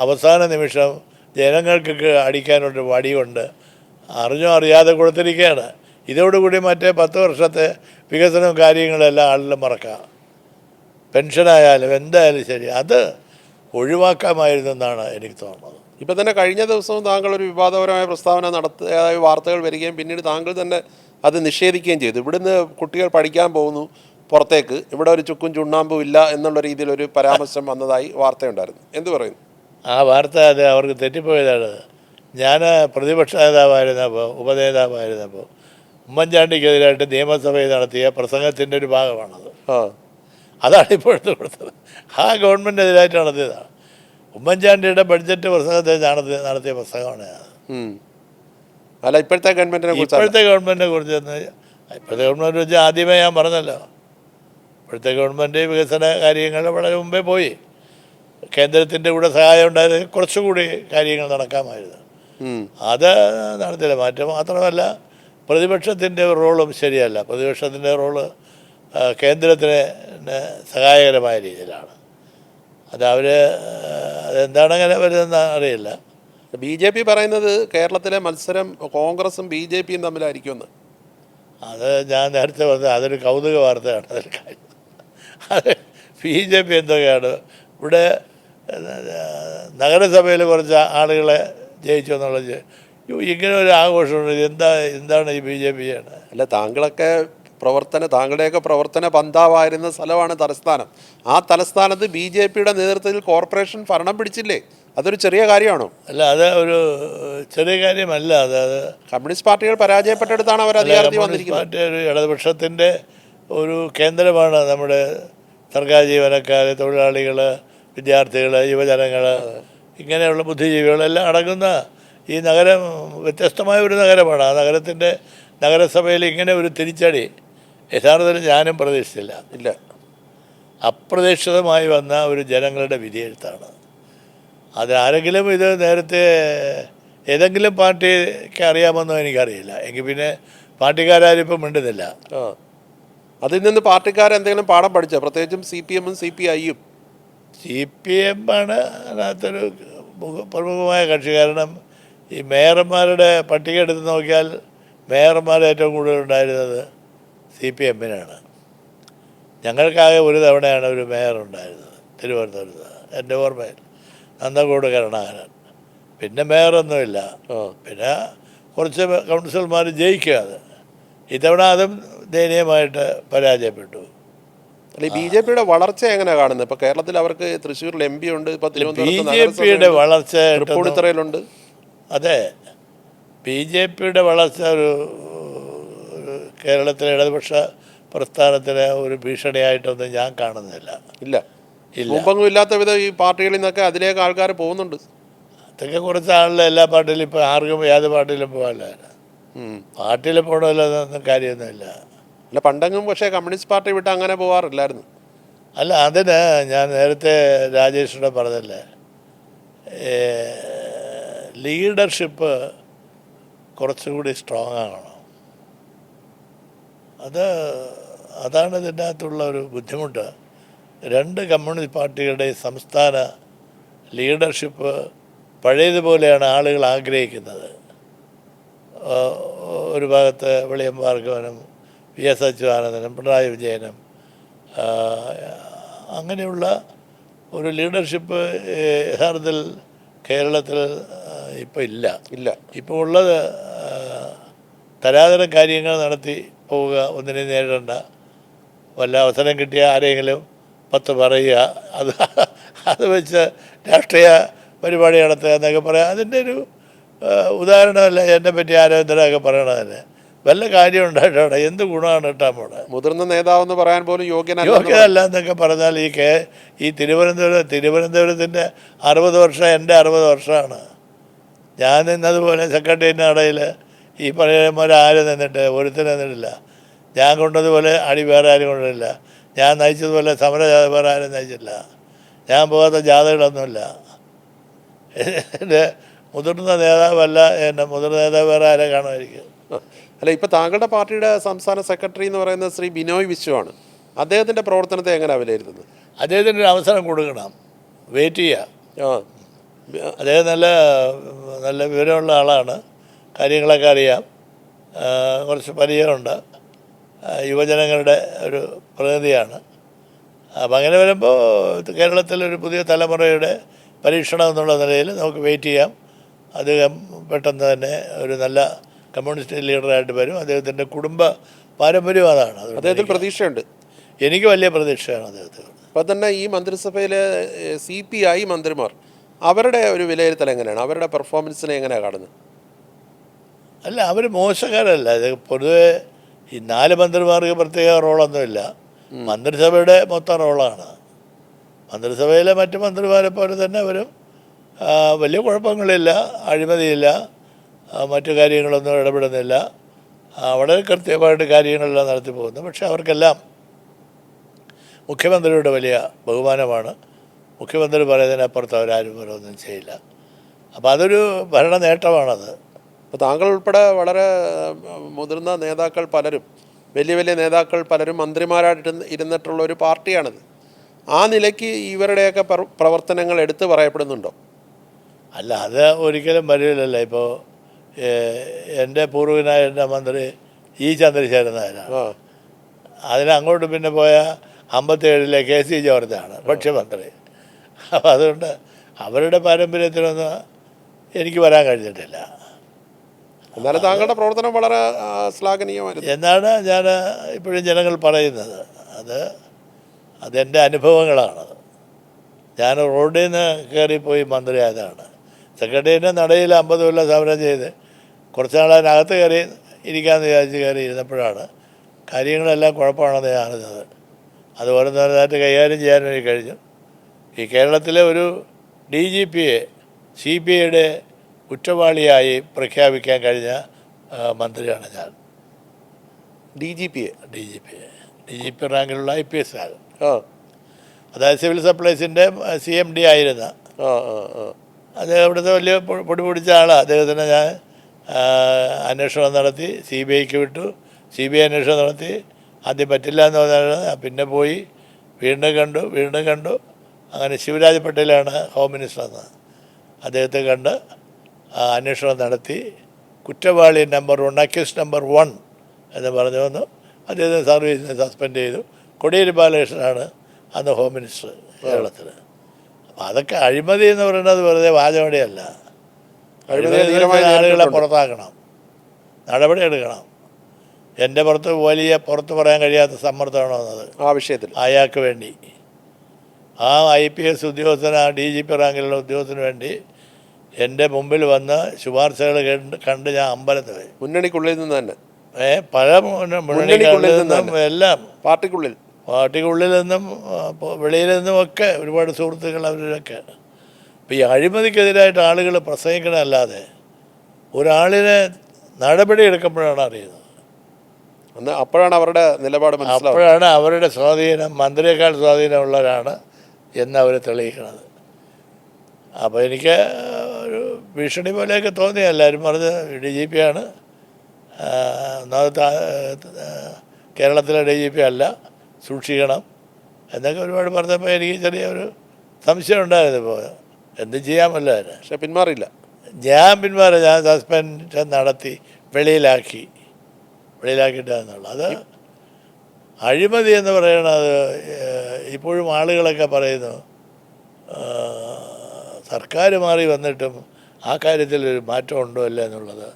B: അവസാന നിമിഷം ജനങ്ങൾക്കൊക്കെ അടിക്കാനൊരു വടിയുണ്ട്, അറിഞ്ഞോ അറിയാതെ കൊടുത്തിരിക്കുകയാണ്. ഇതോടുകൂടി മറ്റേ 10 വർഷത്തെ വികസനവും കാര്യങ്ങളെല്ലാം ആളിലും മറക്കാം. പെൻഷനായാലും എന്തായാലും ശരി, അത് ഒഴിവാക്കാമായിരുന്നു എന്നാണ് എനിക്ക് തോന്നുന്നത്.
A: ഇപ്പം തന്നെ കഴിഞ്ഞ ദിവസവും താങ്കൾ ഒരു വിവാദപരമായ പ്രസ്താവന നടത്തിയതായ വാർത്തകൾ വരികയും പിന്നീട് താങ്കൾ തന്നെ അത് നിഷേധിക്കുകയും ചെയ്തു. ഇവിടുന്ന് കുട്ടികൾ പഠിക്കാൻ പോകുന്നു പുറത്തേക്ക്, ഇവിടെ ഒരു ചുക്കും ചുണ്ണാമ്പും ഇല്ല എന്നുള്ള രീതിയിലൊരു പരാമർശം വന്നതായി വാർത്തയുണ്ടായിരുന്നു. എന്ത് പറയുന്നു?
B: ആ വാർത്ത അത് അവർക്ക് തെറ്റിപ്പോയതാണ്. ഞാൻ പ്രതിപക്ഷ നേതാവായിരുന്നപ്പോൾ, ഉപനേതാവായിരുന്നപ്പോൾ ഉമ്മൻചാണ്ടിക്കെതിരായിട്ട് നിയമസഭയിൽ നടത്തിയ പ്രസംഗത്തിൻ്റെ ഒരു ഭാഗമാണത്. അതാണ് ഇപ്പോഴത്തെ കൊടുത്തത്. ആ ഗവൺമെൻറ്റിനെതിരായിട്ട് നടത്തിയതാണ്. ഉമ്മൻചാണ്ടിയുടെ ബഡ്ജറ്റ് പ്രസംഗത്തെ നടത്തിയ പ്രസംഗമാണ്.
A: അല്ല, ഇപ്പോഴത്തെ ഗവൺമെൻറ്റിനെ കുറിച്ച്
B: ഇപ്പോഴത്തെ ഗവൺമെൻറ് വെച്ചാൽ ആദ്യമേ ഞാൻ പറഞ്ഞല്ലോ, ഇപ്പോഴത്തെ ഗവൺമെൻറ് വികസന കാര്യങ്ങൾ വളരെ മുമ്പേ പോയി. കേന്ദ്രത്തിൻ്റെ കൂടെ സഹായം ഉണ്ടായത് കുറച്ചുകൂടി കാര്യങ്ങൾ നടക്കാമായിരുന്നു. അത് നടത്തില്ല. മാത്രമല്ല പ്രതിപക്ഷത്തിൻ്റെ റോളും ശരിയല്ല. പ്രതിപക്ഷത്തിൻ്റെ റോള് കേന്ദ്രത്തിന് സഹായകരമായ രീതിയിലാണ്. അത് അതെന്താണ് അങ്ങനെ വരുന്നതെന്ന് അറിയില്ല.
A: BJP പറയുന്നത് കേരളത്തിലെ മത്സരം കോൺഗ്രസും BJPയും തമ്മിലായിരിക്കുമെന്ന്.
B: അത് ഞാൻ നേരത്തെ പറഞ്ഞത് അതൊരു കൗതുക വാർത്തയാണ്. അതിൽ കാര്യം അത് BJP എന്തൊക്കെയാണ് ഇവിടെ നഗരസഭയിൽ കുറച്ച് ആളുകളെ ജയിച്ചു എന്നുള്ളത്. ഇങ്ങനെ ഒരു ആഘോഷമുണ്ട്. എന്താണ് ഈ BJP ആണ്?
A: അല്ല, താങ്കളുടെയൊക്കെ പ്രവർത്തന പന്ഥാവായിരുന്ന സ്ഥലമാണ് തലസ്ഥാനം. ആ തലസ്ഥാനത്ത് BJPയുടെ നേതൃത്വത്തിൽ കോർപ്പറേഷൻ ഭരണം പിടിച്ചില്ലേ? അതൊരു ചെറിയ കാര്യമാണോ?
B: അല്ല, അത് ഒരു ചെറിയ കാര്യമല്ല. അത്
A: കമ്മ്യൂണിസ്റ്റ് പാർട്ടികൾ പരാജയപ്പെട്ടെടുത്താണ് അവർ അധികാരത്തിൽ വന്നിരിക്കുന്നത്.
B: പാർട്ടി ഒരു ഇടതുപക്ഷത്തിൻ്റെ ഒരു കേന്ദ്രമാണ് നമ്മുടെ സർക്കാർ ജീവനക്കാർ, തൊഴിലാളികൾ, വിദ്യാർത്ഥികൾ, യുവജനങ്ങൾ, ഇങ്ങനെയുള്ള ബുദ്ധിജീവികളെല്ലാം അടങ്ങുന്ന ഈ നഗരം വ്യത്യസ്തമായ ഒരു നഗരമാണ്. ആ നഗരസഭയിൽ ഇങ്ങനെ ഒരു തിരിച്ചടി യഥാർത്ഥത്തിൽ ഞാനും പ്രതീക്ഷിച്ചില്ല.
A: ഇല്ല,
B: അപ്രതീക്ഷിതമായി വന്ന ഒരു ജനങ്ങളുടെ വിധിയെഴുത്താണ്. അതിനാരെങ്കിലും ഇത് നേരത്തെ ഏതെങ്കിലും പാർട്ടിക്ക് അറിയാമെന്നോ എനിക്കറിയില്ല. എങ്കിൽ പിന്നെ പാർട്ടിക്കാരും മിണ്ടുന്നില്ല.
A: അതിൽ നിന്ന് പാർട്ടിക്കാരെന്തെങ്കിലും പാഠം പഠിച്ചോ? പ്രത്യേകിച്ചും CPM-ഉം CPI-യും.
B: CPM ആണ് അതിനകത്തൊരു പ്രമുഖമായ കക്ഷി. കാരണം ഈ മേയർമാരുടെ പട്ടിക എടുത്ത് നോക്കിയാൽ മേയർമാർ ഏറ്റവും കൂടുതലുണ്ടായിരുന്നത് CPM-നാണ്. ഞങ്ങൾക്കാകെ ഒരു തവണയാണ് ഒരു മേയർ ഉണ്ടായിരുന്നത് തിരുവനന്തപുരത്ത്, എൻ്റെ ഓർമ്മയിൽ, നന്ദകോട് കരുണാകരൻ. പിന്നെ മേയറൊന്നുമില്ല. പിന്നെ കുറച്ച് കൗൺസിലർമാർ ജയിക്കാതെ. ഇത്തവണ അതും ദയനീയമായിട്ട് പരാജയപ്പെട്ടു.
A: അല്ല, BJPയുടെ വളർച്ച എങ്ങനെയാണ് കാണുന്നത്? ഇപ്പോൾ കേരളത്തിൽ അവർക്ക് തൃശ്ശൂരിൽ MP ഉണ്ട്, ഇപ്പോൾ
B: BJPയുടെ വളർച്ച
A: തൃപ്പൂണിത്തുറയിലുണ്ട്.
B: അതെ, BJPയുടെ വളർച്ച ഒരു കേരളത്തിലെ ഇടതുപക്ഷ പ്രസ്ഥാനത്തിന് ഒരു ഭീഷണിയായിട്ടൊന്നും ഞാൻ കാണുന്നില്ല.
A: ഇല്ല, മുമ്പൊന്നും ഇല്ലാത്ത വിധം ഈ പാർട്ടികളിൽ നിന്നൊക്കെ അതിലേക്ക് ആൾക്കാർ പോകുന്നുണ്ട്.
B: അതൊക്കെ കുറച്ച് ആളിൽ എല്ലാ പാർട്ടിയിലും ഇപ്പോൾ ആർക്കും ഏത് പാർട്ടിയിലും പോകാനില്ല. പാർട്ടിയിൽ പോകണമല്ലൊന്നും കാര്യമൊന്നുമില്ല.
A: അല്ല, പണ്ടെങ്കിലും പക്ഷേ കമ്മ്യൂണിസ്റ്റ് പാർട്ടി വിട്ട് അങ്ങനെ പോകാറില്ലായിരുന്നു.
B: അല്ല, അതിന് ഞാൻ നേരത്തെ രാജേഷിനോട് പറഞ്ഞല്ലേ, ലീഡർഷിപ്പ് കുറച്ചുകൂടി സ്ട്രോങ് ആകണം. അതാണ് ഇതിൻ്റെ അകത്തുള്ള ഒരു ബുദ്ധിമുട്ട്. 2 കമ്മ്യൂണിസ്റ്റ് പാർട്ടികളുടെ സംസ്ഥാന ലീഡർഷിപ്പ് പഴയതുപോലെയാണ് ആളുകൾ ആഗ്രഹിക്കുന്നത്. ഒരു ഭാഗത്ത് വെളിയം ഭാർഗവനും VS അച്യുതാനന്ദനും പിണറായി വിജയനും അങ്ങനെയുള്ള ഒരു ലീഡർഷിപ്പ് യഥാർത്ഥത്തിൽ കേരളത്തിൽ ഇപ്പോൾ ഇല്ല. ഇപ്പോൾ ഉള്ളത് തരാതരം കാര്യങ്ങൾ നടത്തി പോവുക, ഒന്നിനെയും നേരിടണ്ട, വല്ല അവസരം കിട്ടിയ ആരെങ്കിലും 10 പറയുക, അത് വെച്ച് രാഷ്ട്രീയ പരിപാടി നടത്തുക എന്നൊക്കെ പറയാം. അതിൻ്റെ ഒരു ഉദാഹരണമല്ല എന്നെ പറ്റി ആരോഗ്യത്തിനൊക്കെ പറയണതല്ലേ. വല്ല കാര്യം ഉണ്ടായിട്ടാണ്, എന്ത് ഗുണമാണ് കിട്ടാൻ പോണത്?
A: മുതിർന്ന നേതാവെന്ന് പറയാൻ പോലും
B: യോഗ്യതല്ല എന്നൊക്കെ പറഞ്ഞാൽ ഈ തിരുവനന്തപുരത്തിൻ്റെ 60 വർഷം എൻ്റെ 60 വർഷമാണ്. ഞാൻ നിന്നതുപോലെ സെക്രട്ടേറിയറ്റിൻ്റെ ഇടയിൽ ഈ പഴയന്മാരാരും നിന്നിട്ട് ഒരുത്തരും നിന്നിട്ടില്ല. ഞാൻ കൊണ്ടതുപോലെ അടി വേറെ ആരും കൊണ്ടിട്ടില്ല. ഞാൻ നയിച്ചതുപോലെ സമരജാഥ വേറെ ആരും നയിച്ചില്ല. ഞാൻ പോകാത്ത ജാഥകളൊന്നുമില്ല. എൻ്റെ മുതിർന്ന നേതാവല്ല, എന്നെ മുതിർന്ന നേതാവ് വേറെ ആരെ കാണുമായിരിക്കും.
A: ആ. അല്ല, ഇപ്പോൾ താങ്കളുടെ പാർട്ടിയുടെ സംസ്ഥാന സെക്രട്ടറി എന്ന് പറയുന്നത് ശ്രീ ബിനോയ് വിശ്വമാണ്. അദ്ദേഹത്തിൻ്റെ പ്രവർത്തനത്തെ എങ്ങനെയാണ് വിലയിരുത്തുന്നത്?
B: അദ്ദേഹത്തിന് ഒരു അവസരം കൊടുക്കണം, വെയിറ്റ് ചെയ്യുക.
A: ആ.
B: അദ്ദേഹം നല്ല നല്ല വിവരമുള്ള ആളാണ്, കാര്യങ്ങളൊക്കെ അറിയാം, കുറച്ച് പരിചയമുണ്ട്, യുവജനങ്ങളുടെ ഒരു പ്രതിനിധിയാണ്. അപ്പം അങ്ങനെ വരുമ്പോൾ കേരളത്തിലൊരു പുതിയ തലമുറയുടെ പരീക്ഷണം എന്നുള്ള നിലയിൽ നമുക്ക് വെയിറ്റ് ചെയ്യാം. അദ്ദേഹം പെട്ടെന്ന് തന്നെ ഒരു നല്ല കമ്മ്യൂണിസ്റ്റ് ലീഡറായിട്ട് വരും. അദ്ദേഹത്തിൻ്റെ കുടുംബ പാരമ്പര്യം അതാണ്.
A: അദ്ദേഹത്തിൽ പ്രതീക്ഷയുണ്ട്.
B: എനിക്ക് വലിയ പ്രതീക്ഷയാണ് അദ്ദേഹത്തിന്.
A: അപ്പം തന്നെ ഈ മന്ത്രിസഭയിലെ CPI മന്ത്രിമാർ, അവരുടെ ഒരു വിലയിരുത്തൽ എങ്ങനെയാണ്? അവരുടെ പെർഫോമൻസിനെ എങ്ങനെയാണ് കാണുന്നത്?
B: അല്ല, അവർ മോശക്കാരല്ല. ഇത് പൊതുവെ ഈ 4 മന്ത്രിമാർക്ക് പ്രത്യേക റോളൊന്നുമില്ല. മന്ത്രിസഭയുടെ മൊത്തം റോളാണ്. മന്ത്രിസഭയിലെ മറ്റ് മന്ത്രിമാരെ പോലെ തന്നെ അവരും വലിയ കുഴപ്പങ്ങളില്ല, അഴിമതിയില്ല, മറ്റു കാര്യങ്ങളൊന്നും ഇടപെടുന്നില്ല, വളരെ കൃത്യമായിട്ട് കാര്യങ്ങളെല്ലാം നടത്തി പോകുന്നു. പക്ഷെ അവർക്കെല്ലാം മുഖ്യമന്ത്രിയുടെ വലിയ ബഹുമാനമാണ്. മുഖ്യമന്ത്രി പറയുന്നതിനപ്പുറത്ത് അവരാരും ഒന്നും ചെയ്യില്ല. അപ്പോൾ അതൊരു ഭരണ നേട്ടമാണത്.
A: അപ്പോൾ താങ്കൾ ഉൾപ്പെടെ വളരെ മുതിർന്ന നേതാക്കൾ പലരും, വലിയ വലിയ നേതാക്കൾ പലരും മന്ത്രിമാരായിട്ട് ഇരുന്നിട്ടുള്ള ഒരു പാർട്ടിയാണിത്. ആ നിലയ്ക്ക് ഇവരുടെയൊക്കെ പ്രവർത്തനങ്ങൾ എടുത്തു പറയപ്പെടുന്നുണ്ടോ?
B: അല്ല, അത് ഒരിക്കലും വരില്ലല്ലോ. ഇപ്പോൾ എൻ്റെ പൂർവികനായ എൻ്റെ മന്ത്രി E. ചന്ദ്രശേഖരൻ നായരാണ്. അതിനങ്ങോട്ട് പിന്നെ പോയ 57-ലെ KC ജോർജാണ് ഭക്ഷ്യമന്ത്രി. അപ്പോൾ അതുകൊണ്ട് അവരുടെ പാരമ്പര്യത്തിനൊന്നും എനിക്ക് വരാൻ കഴിഞ്ഞിട്ടില്ല.
A: എന്നാലും താങ്കളുടെ പ്രവർത്തനം വളരെ ശ്ലാഘനീയമായിരുന്നു
B: എന്നാണ് ഞാൻ ഇപ്പോഴും ജനങ്ങൾ പറയുന്നത്. അതെൻ്റെ അനുഭവങ്ങളാണ്. ഞാൻ റോഡിൽ നിന്ന് കയറിപ്പോയി മന്ത്രിയായതാണ്. സെക്രട്ടേറിയറ്റിൻ്റെ നടയിൽ 50 കൊല്ലം സമരം ചെയ്ത് കുറച്ച് നാൾ അതിനകത്ത് കയറി ഇരിക്കാമെന്ന് വിചാരിച്ച് കയറി ഇരുന്നപ്പോഴാണ് കാര്യങ്ങളെല്ലാം കുഴപ്പമാണെന്ന് ഞാൻ അറിഞ്ഞത്. അത് ഓരോന്നോരോന്നായിട്ട് കൈകാര്യം ചെയ്യാൻ വേണ്ടി കഴിഞ്ഞു. ഈ കേരളത്തിലെ ഒരു DGPയെ CBIയുടെ കുറ്റവാളിയായി പ്രഖ്യാപിക്കാൻ കഴിഞ്ഞ മന്ത്രിയാണ് ഞാൻ. DGP റാങ്കിലുള്ള IPS ആകും. അതായത് സിവിൽ സപ്ലൈസിൻ്റെ CMD ആയിരുന്ന അദ്ദേഹം ഇവിടുത്തെ വലിയ പൊടി പിടിച്ച ആളാണ്. അദ്ദേഹത്തിന് ഞാൻ അന്വേഷണം നടത്തി CBIക്ക് വിട്ടു. CBI അന്വേഷണം നടത്തി. ആദ്യം പറ്റില്ല എന്ന് പറഞ്ഞാൽ പിന്നെ പോയി വീണ്ടും കണ്ടു. അങ്ങനെ ശിവരാജ് പട്ടേലാണ് ഹോം മിനിസ്റ്റർ എന്ന്. അദ്ദേഹത്തെ കണ്ട് അന്വേഷണം നടത്തി കുറ്റവാളി നമ്പർ 1, അക്യൂസ് നമ്പർ 1 എന്ന് പറഞ്ഞു വന്നു. അദ്ദേഹത്തെ സർവീസിനെ സസ്പെൻഡ് ചെയ്തു. കോടിയേരി ബാലകൃഷ്ണനാണ് അന്ന് ഹോം മിനിസ്റ്റർ കേരളത്തിൽ. അപ്പം അതൊക്കെ അഴിമതി എന്ന് പറയുന്നത് വെറുതെ വാചകടിയല്ല. ആളുകളെ പുറത്താക്കണം, നടപടി എടുക്കണം. എൻ്റെ പുറത്ത് പറയാൻ കഴിയാത്ത സമ്മർദ്ദമാണ് വന്നത്
A: ആ വിഷയത്തിൽ അയാൾക്ക്
B: വേണ്ടി. ആ IPS ഉദ്യോഗസ്ഥന്, ആ DGP റാങ്കിലുള്ള ഉദ്യോഗസ്ഥന് വേണ്ടി എൻ്റെ മുമ്പിൽ വന്ന് ശുപാർശകൾ കണ്ട് ഞാൻ അമ്പലത്തിൽ പോയി.
A: മുന്നണിക്കുള്ളിൽ നിന്ന് തന്നെ
B: പല മുന്നണിക്കുള്ളിൽ നിന്നും എല്ലാം, പാർട്ടിക്കുള്ളിൽ നിന്നും വെളിയിൽ നിന്നുമൊക്കെ ഒരുപാട് സുഹൃത്തുക്കൾ അവരൊക്കെ. അപ്പോൾ ഈ അഴിമതിക്കെതിരായിട്ട് ആളുകൾ പ്രസംഗിക്കണമല്ലാതെ ഒരാളിനെ നടപടി എടുക്കുമ്പോഴാണ് അറിയുന്നത്.
A: അപ്പോഴാണ് അവരുടെ നിലപാട് മനസ്സിലാവുന്നത്.
B: അപ്പോഴാണ് അവരുടെ സ്വാധീനം മന്ത്രിയേക്കാൾ സ്വാധീനമുള്ളവരാണ് എന്നവർ തെളിയിക്കുന്നത്. അപ്പോൾ എനിക്ക് ഒരു ഭീഷണി പോലെയൊക്കെ തോന്നി. എല്ലാവരും പറഞ്ഞ് DGP ആണ്, ഒന്നാമത്തെ കേരളത്തിലെ DGP അല്ല, സൂക്ഷിക്കണം എന്നൊക്കെ ഒരുപാട് പറഞ്ഞപ്പോൾ എനിക്ക് ചെറിയൊരു സംശയം ഉണ്ടായിരുന്നു. ഇപ്പോൾ എന്ത് ചെയ്യാമല്ലോ അതിന്.
A: പക്ഷെ പിന്മാറിയില്ല.
B: ഞാൻ സസ്പെൻഷൻ നടത്തി വെളിയിലാക്കിയിട്ടാണെന്നുള്ളത്. അത് അഴിമതി എന്ന് പറയണത് ഇപ്പോഴും ആളുകളൊക്കെ പറയുന്നു സർക്കാർ മാറി വന്നിട്ടും ആ കാര്യത്തിൽ ഒരു മാറ്റം ഉണ്ടോ അല്ല എന്നുള്ളത്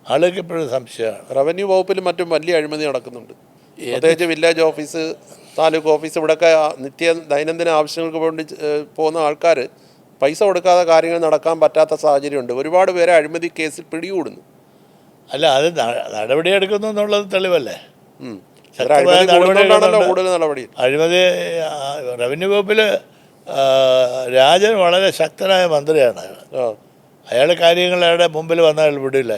B: ആളുകൾക്ക് ഇപ്പോഴും സംശയമാണ്.
A: റവന്യൂ വകുപ്പിലും മറ്റും വലിയ അഴിമതി നടക്കുന്നുണ്ട്. പ്രത്യേകിച്ച് വില്ലേജ് ഓഫീസ്, താലൂക്ക് ഓഫീസ്, ഇവിടെയൊക്കെ ദൈനംദിന ആവശ്യങ്ങൾക്ക് വേണ്ടി പോകുന്ന ആൾക്കാർ പൈസ കൊടുക്കാതെ കാര്യങ്ങൾ നടക്കാൻ പറ്റാത്ത സാഹചര്യമുണ്ട്. ഒരുപാട് പേരെ അഴിമതി കേസിൽ പിടികൂടുന്നു.
B: അല്ല, അത് നടപടിയെടുക്കുന്നു എന്നുള്ളത് തെളിവല്ലേ. അഴിമതി റവന്യൂ വകുപ്പിൽ രാജൻ വളരെ ശക്തനായ മന്ത്രിയാണ്. അയാൾ കാര്യങ്ങൾ അയാളുടെ മുമ്പിൽ വന്നാൽ അയാൾ വിടില്ല.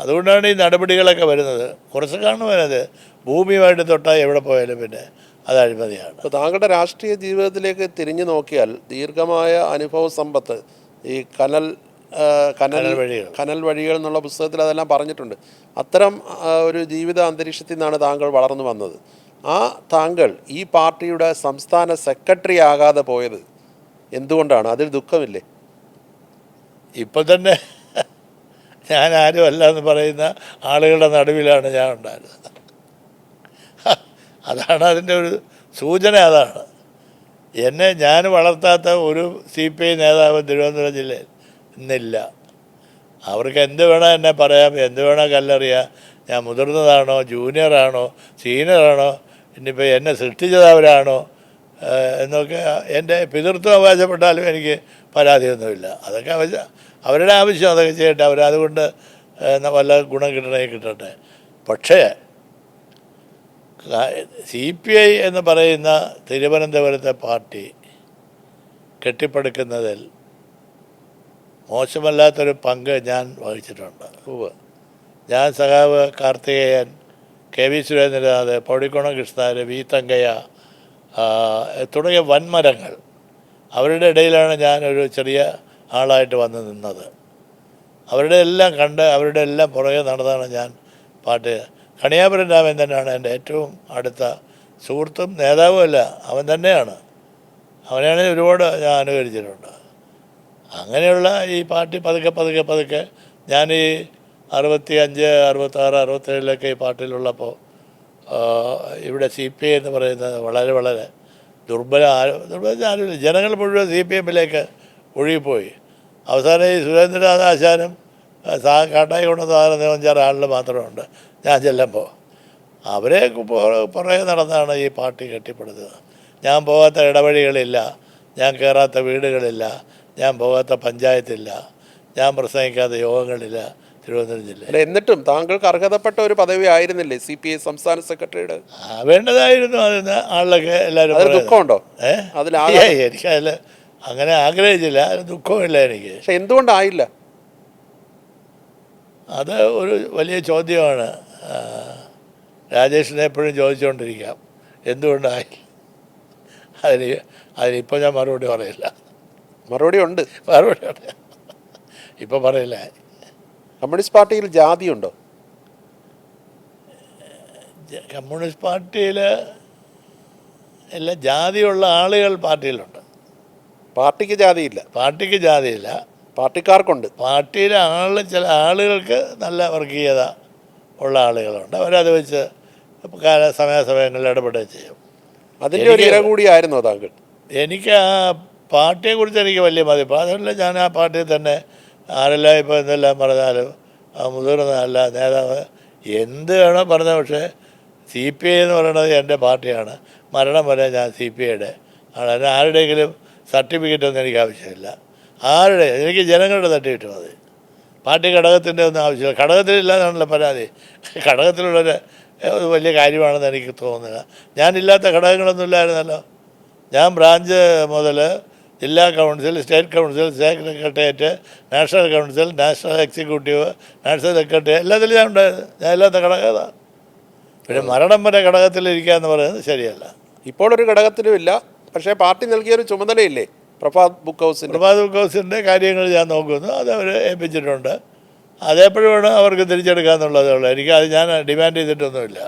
B: അതുകൊണ്ടാണ് ഈ നടപടികളൊക്കെ വരുന്നത്. കുറച്ച് കാണുന്നത് ഭൂമിയുമായിട്ട് തൊട്ടാൽ എവിടെ പോയാലും പിന്നെ അത് അഴിമതിയാണ്.
A: അപ്പോൾ താങ്കളുടെ രാഷ്ട്രീയ ജീവിതത്തിലേക്ക് തിരിഞ്ഞു നോക്കിയാൽ ദീർഘമായ അനുഭവ സമ്പത്ത് ഈ കനൽ
B: കനൽ വഴികൾ.
A: കനൽ വഴികൾ എന്നുള്ള പുസ്തകത്തിൽ അതെല്ലാം പറഞ്ഞിട്ടുണ്ട്. അത്തരം ഒരു ജീവിത അന്തരീക്ഷത്തിൽ നിന്നാണ് താങ്കൾ വളർന്നു വന്നത്. ആ താങ്കൾ ഈ പാർട്ടിയുടെ സംസ്ഥാന സെക്രട്ടറി ആകാതെ പോയത് എന്തുകൊണ്ടാണ്? അതിൽ ദുഃഖമില്ലേ?
B: ഇപ്പം തന്നെ ഞാൻ ആരും അല്ല എന്ന് പറയുന്ന ആളുകളുടെ നടുവിലാണ് ഞാൻ ഉണ്ടായിരുന്നത്. അതാണ് അതിൻ്റെ ഒരു സൂചന. അതാണ് ഞാൻ വളർത്താത്ത ഒരു CPI നേതാവ് തിരുവനന്തപുരം ജില്ലയിൽ ഇന്നില്ല. അവർക്ക് എന്ത് വേണോ എന്നെ പറയാം, എന്ത് വേണോ കല്ലെറിയാം. ഞാൻ മുതിർന്നതാണോ, ജൂനിയറാണോ, സീനിയറാണോ, ഇനിയിപ്പോൾ എന്നെ സൃഷ്ടിച്ചതവരാണോ എന്നൊക്കെ എൻ്റെ പിതൃത്വം അവകാശപ്പെട്ടാലും എനിക്ക് പരാതിയൊന്നുമില്ല. അതൊക്കെ അവരുടെ ആവശ്യം അതൊക്കെ ചെയ്യട്ടെ. അവരതുകൊണ്ട് വല്ല ഗുണം കിട്ടണമെങ്കിൽ കിട്ടട്ടെ. പക്ഷേ CPI എന്ന് പറയുന്ന തിരുവനന്തപുരത്തെ പാർട്ടി കെട്ടിപ്പടുക്കുന്നതിൽ മോശമല്ലാത്തൊരു പങ്ക് ഞാൻ വഹിച്ചിട്ടുണ്ട്. ഞാൻ സഖാവ് കാർത്തികേയൻ, KV സുരേന്ദ്രനാഥ്, പൗടിക്കോണം കൃഷ്ണൻ, V തങ്കയ്യ തുടങ്ങിയ വൻമരങ്ങൾ, അവരുടെ ഇടയിലാണ് ഞാനൊരു ചെറിയ ആളായിട്ട് വന്ന് നിന്നത്. അവരുടെ എല്ലാം കണ്ട് അവരുടെ എല്ലാം പുറകെ നടന്നാണ് ഞാൻ പാർട്ടി. കണിയാപുരം രാമൻ തന്നെയാണ് എൻ്റെ ഏറ്റവും അടുത്ത സുഹൃത്തും നേതാവുമല്ല, അവൻ തന്നെയാണ്. അവനെയാണ് ഒരുപാട് ഞാൻ അനുകരിച്ചിട്ടുണ്ട്. അങ്ങനെയുള്ള ഈ പാർട്ടി പതുക്കെ ഞാൻ ഈ 65, 66, 67 ഈ പാർട്ടിയിലുള്ളപ്പോൾ ഇവിടെ CPI എന്ന് പറയുന്നത് വളരെ ദുർബല ആരുമില്ല. ജനങ്ങൾ മുഴുവൻ CPMലേക്ക് ഒഴുകിപ്പോയി. അവസാനം ഈ സുരേന്ദ്രനാഥ് ആശാനും കാട്ടായി കൊണ്ടുവന്ന 5-6 ആളുകൾ മാത്രമുണ്ട് ഞാൻ ചെല്ലുമ്പോൾ. അവരെ പുറകെ നടന്നാണ് ഈ പാർട്ടി കെട്ടിപ്പടുത്തത്. ഞാൻ പോകാത്ത ഇടവഴികളില്ല, ഞാൻ കയറാത്ത വീടുകളില്ല, ഞാൻ പോകാത്ത പഞ്ചായത്തില്ല, ഞാൻ പ്രസംഗിക്കാത്ത യോഗങ്ങളില്ല തിരുവനന്തപുരം ജില്ലയിൽ.
A: എന്നിട്ടും താങ്കൾക്ക് അർഹതപ്പെട്ട ഒരു പദവി ആയിരുന്നില്ലേ CPI സംസ്ഥാന സെക്രട്ടറിയുടെ?
B: വേണ്ടതായിരുന്നു. അതിന് ആളിലൊക്കെ എല്ലാവരും.
A: ദുഃഖമുണ്ടോ?
B: എനിക്കതിൽ അങ്ങനെ ആഗ്രഹിച്ചില്ല, അതിന് ദുഃഖമില്ല എനിക്ക്.
A: പക്ഷെ എന്തുകൊണ്ടായില്ല?
B: അത് ഒരു വലിയ ചോദ്യമാണ്. രാജേഷിനെ എപ്പോഴും ചോദിച്ചുകൊണ്ടിരിക്കാം എന്തുകൊണ്ടായി. അതിനിപ്പോൾ ഞാൻ മറുപടി പറയില്ല.
A: മറുപടി ഉണ്ട്.
B: ഇപ്പം പറയില്ല.
A: കമ്മ്യൂണിസ്റ്റ് പാർട്ടിയിൽ ജാതിയുണ്ടോ?
B: കമ്മ്യൂണിസ്റ്റ് പാർട്ടിയിൽ എല്ലാം ജാതിയുള്ള ആളുകൾ പാർട്ടിയിലുണ്ട്.
A: പാർട്ടിക്ക് ജാതിയില്ല.
B: പാർട്ടിക്ക് ജാതിയില്ല,
A: പാർട്ടിക്കാർക്കുണ്ട്.
B: പാർട്ടിയിലെ ചില ആളുകൾക്ക് നല്ല വർഗീയത ഉള്ള ആളുകളുണ്ട്. അവരത് വെച്ച് സമയാസമയങ്ങളിൽ ഇടപെടുകയും ചെയ്യും.
A: അതിൻ്റെ ഒരു ഇര കൂടിയായിരുന്നോ താങ്കൾ?
B: എനിക്ക് ആ പാർട്ടിയെക്കുറിച്ച് എനിക്ക് വലിയ മതിപ്പ്. അതുകൊണ്ട് ഞാൻ ആ പാർട്ടിയിൽ തന്നെ ആരെല്ലാം ഇപ്പോൾ എന്തെല്ലാം പറഞ്ഞാലും മുതിർന്നതല്ല നേതാവ് എന്ത് വേണോ പറഞ്ഞത്. പക്ഷേ CPI എന്ന് പറയുന്നത് എൻ്റെ പാർട്ടിയാണ്. മരണം വരെ ഞാൻ CPIയുടെ ആണ്. ആരുടെയെങ്കിലും സർട്ടിഫിക്കറ്റൊന്നും എനിക്ക് ആവശ്യമില്ല. എനിക്ക് ജനങ്ങളുടെ സർട്ടിഫിക്കറ്റ് മതി. പാർട്ടി ഘടകത്തിൻ്റെ ഒന്നും ആവശ്യമില്ല. ഘടകത്തിലില്ലാതാണല്ലോ പരാതി. ഘടകത്തിലുള്ളൊരു വലിയ കാര്യമാണെന്ന് എനിക്ക് തോന്നുന്നില്ല. ഞാനില്ലാത്ത ഘടകങ്ങളൊന്നും ഇല്ലായിരുന്നല്ലോ. ഞാൻ ബ്രാഞ്ച് മുതൽ ജില്ലാ council, state council, secretariat, national council, national executive, national secretary എല്ലാത്തിലും ഞാൻ ഉണ്ടായിരുന്നു. ഞാൻ ഇല്ലാത്ത ഘടകത. പിന്നെ മരണം വരെ ഘടകത്തിലിരിക്കുക എന്ന് പറയുന്നത് ശരിയല്ല.
A: ഇപ്പോൾ ഒരു ഘടകത്തിലും ഇല്ല. പക്ഷേ പാർട്ടി നൽകിയൊരു ചുമതലയില്ലേ പ്രഭാത് ബുക്ക് ഹൗസിൻ്റെ
B: കാര്യങ്ങൾ ഞാൻ നോക്കുന്നു. അത് അവർ ഏൽപ്പിച്ചിട്ടുണ്ട്. അതേപ്പോഴുമാണ് അവർക്ക് തിരിച്ചെടുക്കാമെന്നുള്ളതേ ഉള്ളൂ. അത് ഞാൻ ഡിമാൻഡ് ചെയ്തിട്ടൊന്നുമില്ല.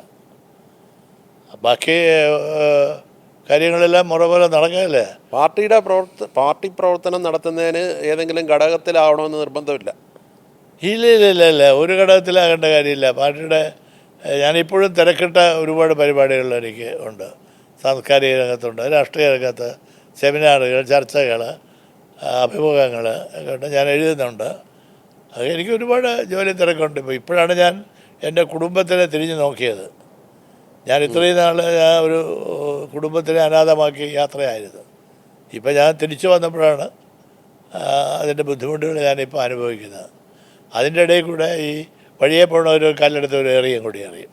B: ബാക്കി കാര്യങ്ങളെല്ലാം മുറ പോലെ നടക്കുകയല്ലേ.
A: പാർട്ടി പ്രവർത്തനം നടത്തുന്നതിന് ഏതെങ്കിലും ഘടകത്തിലാവണമെന്ന് നിർബന്ധമില്ല.
B: ഇല്ല, ഒരു ഘടകത്തിലാകേണ്ട കാര്യമില്ല. പാർട്ടിയുടെ ഞാനിപ്പോഴും തിരക്കിട്ട ഒരുപാട് പരിപാടികൾ എനിക്ക് ഉണ്ട്. സാംസ്കാരിക രംഗത്തുണ്ട്, രാഷ്ട്രീയ രംഗത്ത് സെമിനാറുകൾ, ചർച്ചകൾ, അഭിമുഖങ്ങൾ ഒക്കെ ഉണ്ട്. ഞാൻ എഴുതുന്നുണ്ട്. അത് എനിക്ക് ഒരുപാട് ജോലി തിരക്കുണ്ട്. ഇപ്പോഴാണ് ഞാൻ എൻ്റെ കുടുംബത്തിനെ തിരിഞ്ഞു നോക്കിയത്. ഞാൻ ഇത്രയും നാൾ ഒരു കുടുംബത്തിനെ അനാഥമാക്കി യാത്രയായിരുന്നു. ഇപ്പം ഞാൻ തിരിച്ചു വന്നപ്പോഴാണ് അതിൻ്റെ ബുദ്ധിമുട്ടുകൾ ഞാനിപ്പോൾ അനുഭവിക്കുന്നത്. അതിൻ്റെ ഇടയിൽ കൂടെ ഈ വഴിയെ പോണ ഒരു കല്ലെടുത്ത് ഒരു എറിയും കൂടി അറിയും.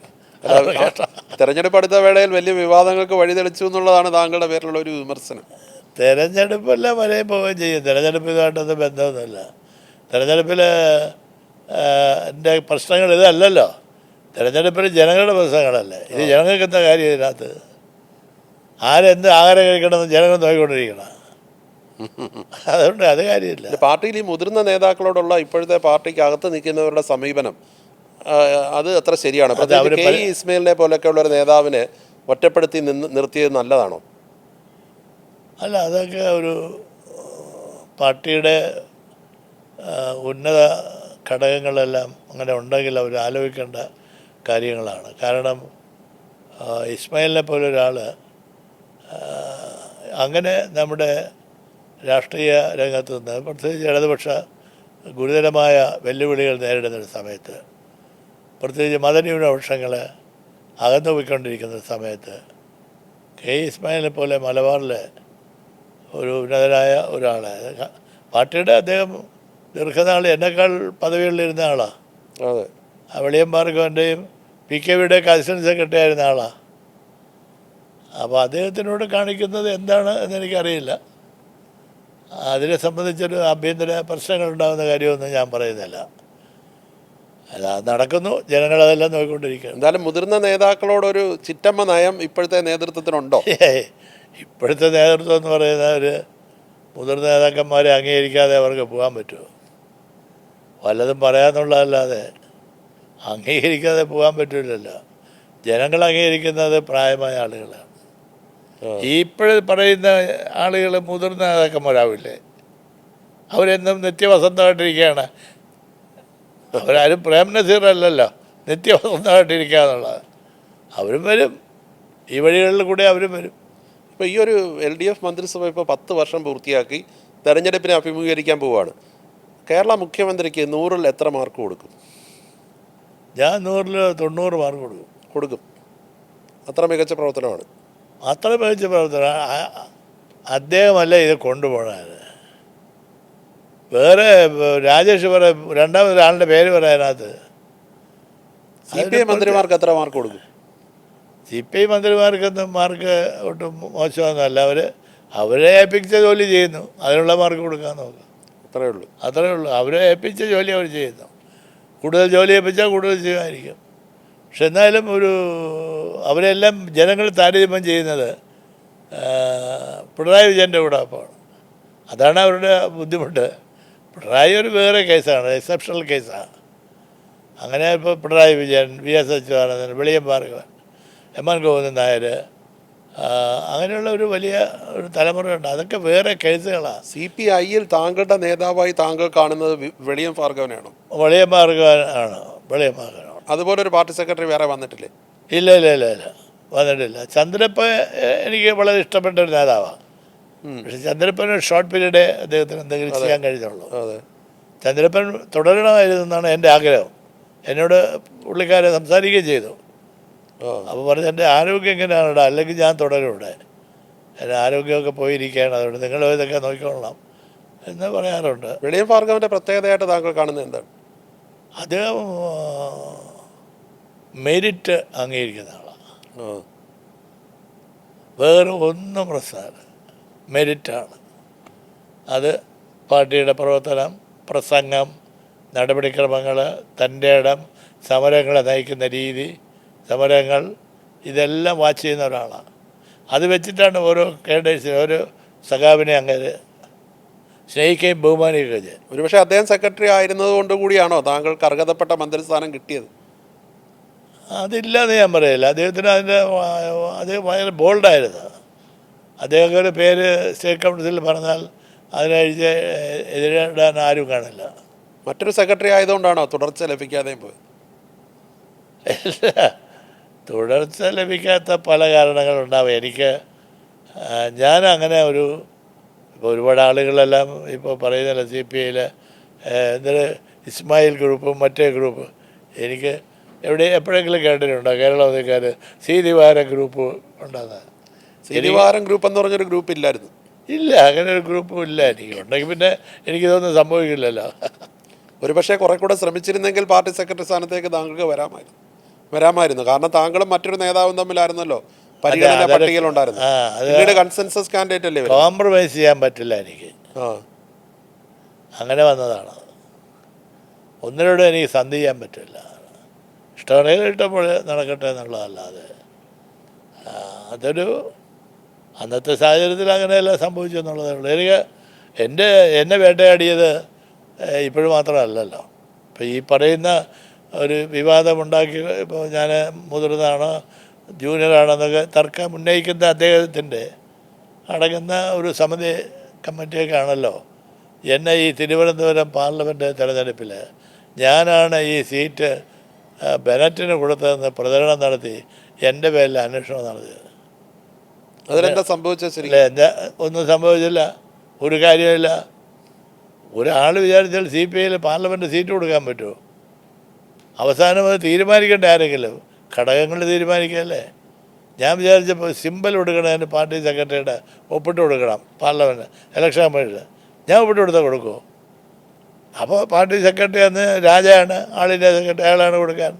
A: തെരഞ്ഞെടുപ്പ് അടുത്ത വേളയിൽ വലിയ വിവാദങ്ങൾക്ക് വഴിതെളിച്ചു എന്നുള്ളതാണ് താങ്കളുടെ പേരിലുള്ള ഒരു വിമർശനം.
B: തെരഞ്ഞെടുപ്പെല്ലാം വരെയും പോവുകയും ചെയ്യും. തെരഞ്ഞെടുപ്പുമായിട്ടൊന്നും ബന്ധമൊന്നുമില്ല. തെരഞ്ഞെടുപ്പിൽ എൻ്റെ പ്രശ്നങ്ങൾ ഇതല്ലല്ലോ. തെരഞ്ഞെടുപ്പിൽ ജനങ്ങളുടെ പ്രശ്നങ്ങളല്ലേ. ഇത് ജനങ്ങൾക്ക് എന്താ കാര്യം ഇതിനകത്ത്? ആരെന്ത് ആഹാരം കഴിക്കണമെന്ന് ജനങ്ങൾ നോക്കിക്കൊണ്ടിരിക്കണം. അതുകൊണ്ട് അത് കാര്യമില്ല.
A: പാർട്ടിയിൽ ഈ മുതിർന്ന നേതാക്കളോടുള്ള ഇപ്പോഴത്തെ പാർട്ടിക്ക് അകത്ത് നിൽക്കുന്നവരുടെ സമീപനം അത് അത്ര ശരിയാണ്. പ്രത്യേകിച്ച് കെ ഇ ഇസ്മയിലിനെ പോലൊക്കെയുള്ള ഒരു നേതാവിനെ ഒറ്റപ്പെടുത്തി നിർത്തിയത് നല്ലതാണോ?
B: അല്ല, അതൊക്കെ ഒരു പാർട്ടിയുടെ ഉന്നത ഘടകങ്ങളെല്ലാം അങ്ങനെ ഉണ്ടെങ്കിൽ അവർ ആലോചിക്കേണ്ട കാര്യങ്ങളാണ്. കാരണം ഇസ്മായിലിനെ പോലെ ഒരാൾ അങ്ങനെ നമ്മുടെ രാഷ്ട്രീയ രംഗത്ത് നിന്ന് പ്രത്യേകിച്ച് ഇടതുപക്ഷ ഗുരുതരമായ വെല്ലുവിളികൾ നേരിടുന്നൊരു സമയത്ത്, പ്രത്യേകിച്ച് മതന്യൂനപക്ഷങ്ങൾ അകന്നു പോയിക്കൊണ്ടിരിക്കുന്ന സമയത്ത് കെ ഇസ്മായിലിനെ പോലെ മലബാറിലെ ഒരു ഉന്നതനായ ഒരാൾ, പാർട്ടിയുടെ അദ്ദേഹം ദീർഘനാൾ എന്നെക്കാൾ പദവികളിലിരുന്ന ആളാണ്.
A: അതെ,
B: വെളിയം ഭാർഗവൻ്റെയും പി കെ വിയുടെ അസിസ്റ്റൻറ്റ് സെക്രട്ടറി ആയിരുന്ന ആളാണ്. അപ്പോൾ അദ്ദേഹത്തിനോട് കാണിക്കുന്നത് എന്താണ് എന്നെനിക്കറിയില്ല. അതിനെ സംബന്ധിച്ചൊരു ആഭ്യന്തര പ്രശ്നങ്ങളുണ്ടാകുന്ന കാര്യമൊന്നും ഞാൻ പറയുന്നില്ല. അല്ല, നടക്കുന്നു, ജനങ്ങളതെല്ലാം നോക്കിക്കൊണ്ടിരിക്കുകയാണ്.
A: എന്തായാലും മുതിർന്ന നേതാക്കളോടൊരു ചിറ്റമ്മ നയം ഇപ്പോഴത്തെ നേതൃത്വത്തിനുണ്ടോ?
B: ഇപ്പോഴത്തെ നേതൃത്വം എന്ന് പറയുന്ന ഒരു മുതിർന്ന നേതാക്കന്മാരെ അംഗീകരിക്കാതെ അവർക്ക് പോകാൻ പറ്റുമോ? വല്ലതും പറയാമെന്നുള്ളതല്ലാതെ അംഗീകരിക്കാതെ പോകാൻ പറ്റില്ലല്ലോ. ജനങ്ങൾ അംഗീകരിക്കുന്നത് പ്രായമായ ആളുകളാണ്. ഇപ്പോഴും പറയുന്ന ആളുകൾ മുതിർന്ന നേതാക്കന്മാരാവില്ലേ? അവരെന്നും നിത്യവസന്തമായിട്ടിരിക്കുകയാണ്. അവരാരും പ്രേം നസീർ അല്ലല്ലോ നിത്യവസന്തമായിട്ടിരിക്കുക എന്നുള്ളത്. അവരും വരും, ഈ വഴികളിൽ കൂടെ അവരും വരും.
A: ഇപ്പോൾ ഈ ഒരു LDF മന്ത്രിസഭ ഇപ്പോൾ 10 വർഷം പൂർത്തിയാക്കി തെരഞ്ഞെടുപ്പിനെ അഭിമുഖീകരിക്കാൻ പോവുകയാണ്. കേരള മുഖ്യമന്ത്രിക്ക് 100-ൽ എത്ര മാർക്ക് കൊടുക്കും?
B: ഞാൻ 100-ൽ 90 മാർക്ക്
A: കൊടുക്കും. അത്ര മികച്ച പ്രവർത്തനമാണ്.
B: അത്ര മികച്ച പ്രവർത്തനം. അദ്ദേഹമല്ല ഇത് കൊണ്ടുപോകണത്. വേറെ രാജേഷ് രണ്ടാമതൊരാളുടെ പേര് പറയാനകത്ത്
A: CPI മന്ത്രിമാർക്ക് എത്ര മാർക്ക് കൊടുക്കും?
B: CPI മന്ത്രിമാർക്കൊന്നും മാർക്ക് ഒട്ടും മോശമൊന്നുമല്ല. അവരെ ഏൽപ്പിച്ച ജോലി ചെയ്യുന്നു, അതിനുള്ള മാർക്ക് കൊടുക്കാൻ നോക്കുക. അത്രയേ ഉള്ളൂ. അവരെ ഏൽപ്പിച്ച ജോലി അവർ ചെയ്യുന്നു. കൂടുതൽ ജോലി ഏൽപ്പിച്ചാൽ കൂടുതൽ ചെയ്യുമായിരിക്കും. പക്ഷെ എന്നാലും അവരെല്ലാം ജനങ്ങൾ താരതമ്യം ചെയ്യുന്നത് പിണറായി വിജയൻ്റെ കൂടെ അപ്പോൾ അതാണ് അവരുടെ ബുദ്ധിമുട്ട്. പിണറായി ഒരു വേറെ കേസാണ്, എക്സെപ്ഷണൽ കേസാണ്. അങ്ങനെ ഇപ്പോൾ പിണറായി വിജയൻ, VS അച്യുതാനന്ദൻ, വെളിയം ഭാർഗവൻ, MN ഗോവിന്ദൻ നായർ, അങ്ങനെയുള്ള ഒരു വലിയ ഒരു തലമുറയുണ്ട്. അതൊക്കെ വേറെ കേസുകളാണ്.
A: CPIയിൽ താങ്കളുടെ നേതാവായി താങ്കൾ കാണുന്നത് വെളിയം ഭാർഗവനാണോ?
B: വെളിയം ഭാർഗവനാണ്. വെളിയം ഭാർഗവനാണ്.
A: അതുപോലെ ഒരു പാർട്ടി സെക്രട്ടറി വേറെ വന്നിട്ടില്ലേ?
B: ഇല്ല, വന്നിട്ടില്ല. ചന്ദ്രപ്പൻ എനിക്ക് വളരെ ഇഷ്ടപ്പെട്ട ഒരു നേതാവാണ്. പക്ഷെ ചന്ദ്രപ്പൻ ഒരു ഷോർട്ട് പീരീഡേ അദ്ദേഹത്തിന് എന്തെങ്കിലും ചെയ്യാൻ കഴിഞ്ഞുള്ളൂ. ചന്ദ്രപ്പൻ തുടരണമായിരുന്നു എന്നാണ് എൻ്റെ ആഗ്രഹം. എന്നോട് പുള്ളിക്കാരെ സംസാരിക്കുകയും ചെയ്തു. അപ്പോൾ പറഞ്ഞ് എൻ്റെ ആരോഗ്യം എങ്ങനെയാണ് ഇവിടെ, അല്ലെങ്കിൽ ഞാൻ തുടരും ഇവിടെ, എൻ്റെ ആരോഗ്യമൊക്കെ പോയിരിക്കുകയാണ്, അതുകൊണ്ട് നിങ്ങൾ ഇതൊക്കെ നോക്കിക്കൊള്ളണം എന്ന് പറയാറുണ്ട്.
A: വെളിയം ഭാർഗവൻ്റെ പ്രത്യേകതയായിട്ട് താങ്കൾ കാണുന്നത് എന്താണ്?
B: അദ്ദേഹം മെരിറ്റ് അംഗീകരിക്കുന്ന ആളാണ്. വേറെ ഒന്നും പ്രശ്നമല്ല, മെരിറ്റാണ്. അത് പാർട്ടിയുടെ പ്രവർത്തനം, പ്രസംഗം, നടപടിക്രമങ്ങൾ, തൻ്റെ ഇടം, സമരങ്ങളെ നയിക്കുന്ന രീതി, സമരങ്ങൾ, ഇതെല്ലാം വാച്ച് ചെയ്യുന്ന ഒരാളാണ്. അത് വെച്ചിട്ടാണ് ഓരോ കേഡേഴ്സിനും ഓരോ സഖാവിനെ അങ്ങനെ സ്നേഹിക്കുകയും ബഹുമാനിക്കുകയും ചെയ്യും.
A: ഒരുപക്ഷെ അദ്ദേഹം സെക്രട്ടറി ആയിരുന്നത് കൊണ്ട് കൂടിയാണോ താങ്കൾക്ക് അർഹതപ്പെട്ട മന്ത്രിസ്ഥാനം കിട്ടിയത്?
B: അതില്ലെന്ന് ഞാൻ പറയില്ല. അദ്ദേഹത്തിന് അത് ഭയങ്കര ബോൾഡായിരുന്നു. അദ്ദേഹത്തിൻ്റെ പേര് സ്റ്റേറ്റ് കൗൺസിലിൽ പറഞ്ഞാൽ അതിനഴിച്ച് എതിരിടാൻ ആരും കാണില്ല.
A: മറ്റൊരു സെക്രട്ടറി ആയതുകൊണ്ടാണോ തുടർച്ച ലഭിക്കാതെ പോയത്?
B: തുടർച്ച ലഭിക്കാത്ത പല കാരണങ്ങളുണ്ടാവും. ഞാൻ അങ്ങനെ ഇപ്പോൾ ഒരുപാട് ആളുകളെല്ലാം ഇപ്പോൾ പറയുന്നില്ല CPIയിൽ എന്തൊരു ഇസ്മായിൽ ഗ്രൂപ്പും മറ്റേ ഗ്രൂപ്പ്. എനിക്ക് എപ്പോഴെങ്കിലും കേട്ടിട്ടുണ്ടോ കേരളക്കാർ ദിവാരം ഗ്രൂപ്പ് ഉണ്ടാകുന്നത്?
A: ദിവാരം ഗ്രൂപ്പ് എന്ന് പറഞ്ഞൊരു ഗ്രൂപ്പ് ഇല്ലായിരുന്നു.
B: ഇല്ല, അങ്ങനെ ഒരു ഗ്രൂപ്പും ഇല്ല. ഉണ്ടെങ്കിൽ പിന്നെ എനിക്കിതൊന്നും സംഭവിക്കില്ലല്ലോ.
A: ഒരുപക്ഷെ കുറെ കൂടെ ശ്രമിച്ചിരുന്നെങ്കിൽ പാർട്ടി സെക്രട്ടറി സ്ഥാനത്തേക്ക് താങ്കൾക്ക് വരാമായിരുന്നു. കാരണം താങ്കളും മറ്റൊരു നേതാവും തമ്മിലായിരുന്നല്ലോ പരിഗണന പട്ടികയിലുണ്ടായിരുന്നു. പിന്നീട് കൺസെൻസസ് കാൻഡിഡേറ്റ് അല്ലേ?
B: കോംപ്രമൈസ് ചെയ്യാൻ പറ്റില്ല എനിക്ക്. അങ്ങനെ വന്നതാണ്. ഒന്നിനോടും എനിക്ക് സന്ധി ചെയ്യാൻ പറ്റില്ല. ഇഷ്ടമാണെങ്കിൽ ഇഷ്ടപ്പോൾ നടക്കട്ടെ എന്നുള്ളതല്ലാതെ അതൊരു അന്നത്തെ സാഹചര്യത്തിൽ അങ്ങനെയല്ല സംഭവിച്ചു എന്നുള്ളതേ ഉള്ളൂ. എനിക്ക് എന്നെ വേട്ടയാടിയത് ഇപ്പോഴും മാത്രമല്ലല്ലോ. ഇപ്പോൾ ഈ പറയുന്ന ഒരു വിവാദമുണ്ടാക്കി, ഇപ്പോൾ ഞാൻ മുതിർന്നതാണോ ജൂനിയറാണെന്നൊക്കെ തർക്കം ഉന്നയിക്കുന്ന അദ്ദേഹത്തിൻ്റെ അടങ്ങുന്ന ഒരു സമിതി കമ്മിറ്റിയൊക്കെ ആണല്ലോ എന്നെ ഈ തിരുവനന്തപുരം പാർലമെൻറ്റ് തെരഞ്ഞെടുപ്പിൽ ഞാനാണ് ഈ സീറ്റ് ബെനറ്റിന് കൊടുത്തതെന്ന് പ്രചരണം നടത്തി എൻ്റെ പേരിൽ അന്വേഷണം നടത്തിയത്.
A: അതിലെന്താ സംഭവിച്ചത്? ശരി,
B: ഒന്നും സംഭവിച്ചില്ല, ഒരു കാര്യമില്ല. ഒരാൾ വിചാരിച്ചാൽ CPIയിൽ പാർലമെൻറ്റ് സീറ്റ് കൊടുക്കാൻ പറ്റുമോ? അവസാനം അത് തീരുമാനിക്കേണ്ട ആരെങ്കിലും ഘടകങ്ങൾ തീരുമാനിക്കുകയല്ലേ. ഞാൻ വിചാരിച്ചപ്പോൾ സിമ്പൽ കൊടുക്കണതിന് പാർട്ടി സെക്രട്ടറിയുടെ ഒപ്പിട്ട് കൊടുക്കണം പാർലമെൻറ്റ് ഇലക്ഷൻ കമ്മീഷന്. ഞാൻ ഒപ്പിട്ട് കൊടുത്താൽ കൊടുക്കുമോ? അപ്പോൾ പാർട്ടി സെക്രട്ടറി അന്ന് രാജയാണ്, ആളിൻ്റെ സെക്രട്ടറി, അയാളാണ് കൊടുക്കാൻ.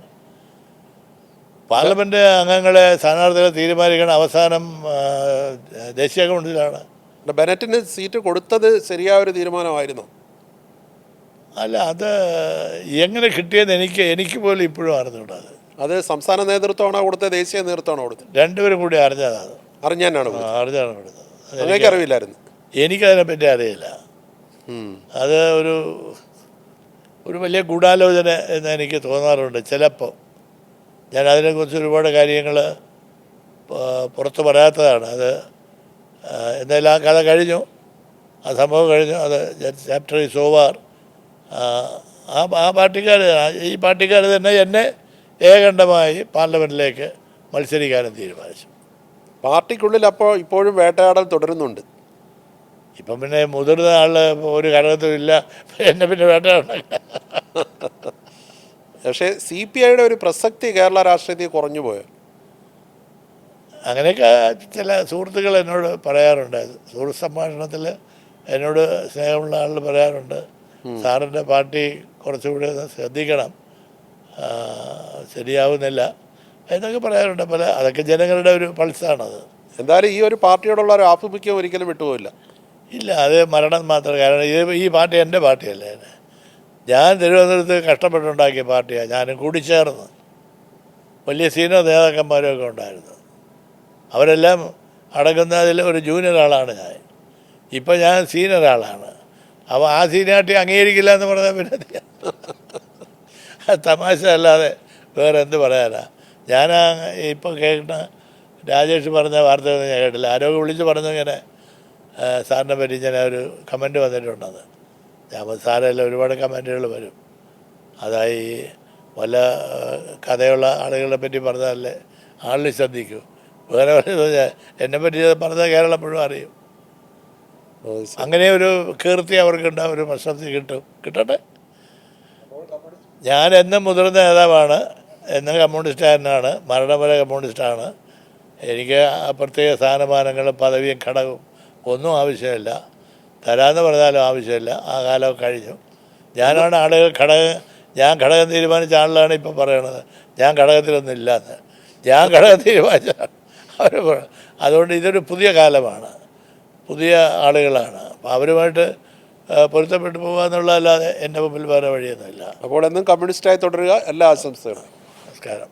B: പാർലമെൻറ്റ് അംഗങ്ങളെ സ്ഥാനാർത്ഥികളെ തീരുമാനിക്കണം അവസാനം ദേശീയ കൗൺസിലാണ്.
A: ബെനറ്റിന് സീറ്റ് കൊടുത്തത് ശരിയായ ഒരു തീരുമാനമായിരുന്നു.
B: അല്ല, അത് എങ്ങനെ കിട്ടിയെന്ന് എനിക്ക് പോലും ഇപ്പോഴും അറിഞ്ഞുകൂടാ.
A: അത് സംസ്ഥാന നേതൃത്വമാണോ കൊടുത്തത്, ദേശീയ നേതൃത്വമാണോ കൊടുത്തത്?
B: രണ്ടുപേരും കൂടി അറിഞ്ഞതാണ്.
A: അറിഞ്ഞാണ്
B: അറിഞ്ഞാണ് കൊടുത്തത്.
A: അങ്ങനെയൊക്കെ അറിവില്ലായിരുന്നു.
B: എനിക്കതിനെപ്പറ്റി അറിയില്ല. അത് ഒരു വലിയ ഗൂഢാലോചന എന്ന് എനിക്ക് തോന്നാറുണ്ട് ചിലപ്പോൾ. ഞാൻ അതിനെക്കുറിച്ച് ഒരുപാട് കാര്യങ്ങൾ പുറത്ത് പറയാത്തതാണ്. അത് എന്തായാലും ആ കഥ കഴിഞ്ഞു, ആ സംഭവം കഴിഞ്ഞു. അത് ചാപ്റ്റർ ഈസ് ഓവർ. ആ പാർട്ടിക്കാർ, ഈ പാർട്ടിക്കാർ തന്നെ എന്നെ ഏകണ്ഠമായി പാർലമെൻറ്റിലേക്ക് മത്സരിക്കാനും തീരുമാനിച്ചു.
A: പാർട്ടിക്കുള്ളിൽ അപ്പോൾ ഇപ്പോഴും വേട്ടയാടൽ തുടരുന്നുണ്ട്.
B: ഇപ്പം പിന്നെ മുതിർന്ന ആൾ ഒരു ഘടകത്തും ഇല്ല, എന്നെ പിന്നെ വേട്ടയാടണം.
A: പക്ഷേ CPIയുടെ ഒരു പ്രസക്തി കേരള രാഷ്ട്രീയത്തിൽ കുറഞ്ഞു പോയോ?
B: അങ്ങനെയൊക്കെ ചില സുഹൃത്തുക്കൾ എന്നോട് പറയാറുണ്ട്. സുഹൃത്ത് സംഭാഷണത്തിൽ എന്നോട് സ്നേഹമുള്ള ആൾ പറയാറുണ്ട്, സാറിൻ്റെ പാർട്ടി കുറച്ചുകൂടി ശ്രദ്ധിക്കണം, ശരിയാവുന്നില്ല എന്നൊക്കെ പറയാറുണ്ട്. അതൊക്കെ ജനങ്ങളുടെ ഒരു പൾസാണത്.
A: എന്തായാലും ഈ ഒരു പാർട്ടിയോടുള്ള ഒരു ആഭിമുഖ്യം ഒരിക്കലും വിട്ടുപോയില്ല.
B: ഇല്ല, അത് മരണം മാത്രം. കാരണം ഈ പാർട്ടി എൻ്റെ പാർട്ടിയല്ലേ. ഞാൻ തിരുവനന്തപുരത്ത് കഷ്ടപ്പെട്ടുണ്ടാക്കിയ പാർട്ടിയാണ്. ഞാനും കൂടി ചേർന്ന് വലിയ സീനിയർ നേതാക്കന്മാരൊക്കെ ഉണ്ടായിരുന്നു. അവരെല്ലാം അടങ്ങുന്നതിൽ ഒരു ജൂനിയർ ആളാണ് ഞാൻ. ഇപ്പം ഞാൻ സീനിയർ ആളാണ്. അപ്പോൾ ആ സീനിയാരിറ്റി അംഗീകരിക്കില്ല എന്ന് പറഞ്ഞാൽ പിന്നെ തമാശ അല്ലാതെ വേറെ എന്ത് പറയാനാ. ഞാൻ ഇപ്പം കേൾക്കുന്ന രാജേഷ് പറഞ്ഞ വാർത്തയൊന്നും ഞാൻ കേട്ടില്ല. ആരോഗ്യം വിളിച്ച് പറഞ്ഞിങ്ങനെ സാറിനെ പറ്റി ഞാൻ ഒരു കമൻറ്റ് വന്നിട്ടുണ്ടെന്ന്. ഞാൻ സാറെല്ലാം ഒരുപാട് കമൻറ്റുകൾ വരും. അതായി വല്ല കഥയുള്ള ആളുകളെ പറ്റി പറഞ്ഞാലേ ആളിൽ ശ്രദ്ധിക്കൂ. വേറെ എന്നെപ്പറ്റി പറഞ്ഞാൽ കേരളം മുഴുവൻ അറിയും. അങ്ങനെ ഒരു കീർത്തി അവർക്കുണ്ടാവും, ഒരു പ്രശസ്തി കിട്ടട്ടെ. ഞാൻ എന്നും മുതിർന്ന നേതാവാണ്, എന്നും കമ്മ്യൂണിസ്റ്റുകാരനാണ്, മരണം വരെ കമ്മ്യൂണിസ്റ്റാണ്. എനിക്ക് പ്രത്യേക സ്ഥാനമാനങ്ങളും പദവിയും ഘടകവും ഒന്നും ആവശ്യമില്ല. തരാമെന്ന് പറഞ്ഞാലും ആവശ്യമില്ല. ആ കാലം കഴിഞ്ഞു. ഞാനാണ് ഞാൻ ഘടകം തീരുമാനിച്ച ആളിലാണ് ഇപ്പം പറയണത് ഞാൻ ഘടകത്തിലൊന്നും ഇല്ലയെന്ന്. ഞാൻ ഘടകം തീരുമാനിച്ചതാണ് അവർ. അതുകൊണ്ട് ഇതൊരു പുതിയ കാലമാണ്, പുതിയ ആളുകളാണ്. അപ്പോൾ അവരുമായിട്ട് പൊരുത്തപ്പെട്ടു പോകുക എന്നുള്ളതല്ലാതെ എൻ്റെ മുമ്പിൽ വേറെ വഴിയൊന്നുമില്ല.
A: അപ്പോൾ എന്നും കമ്മ്യൂണിസ്റ്റായി തുടരുക. എല്ലാ ആശംസകളും.
B: നമസ്കാരം.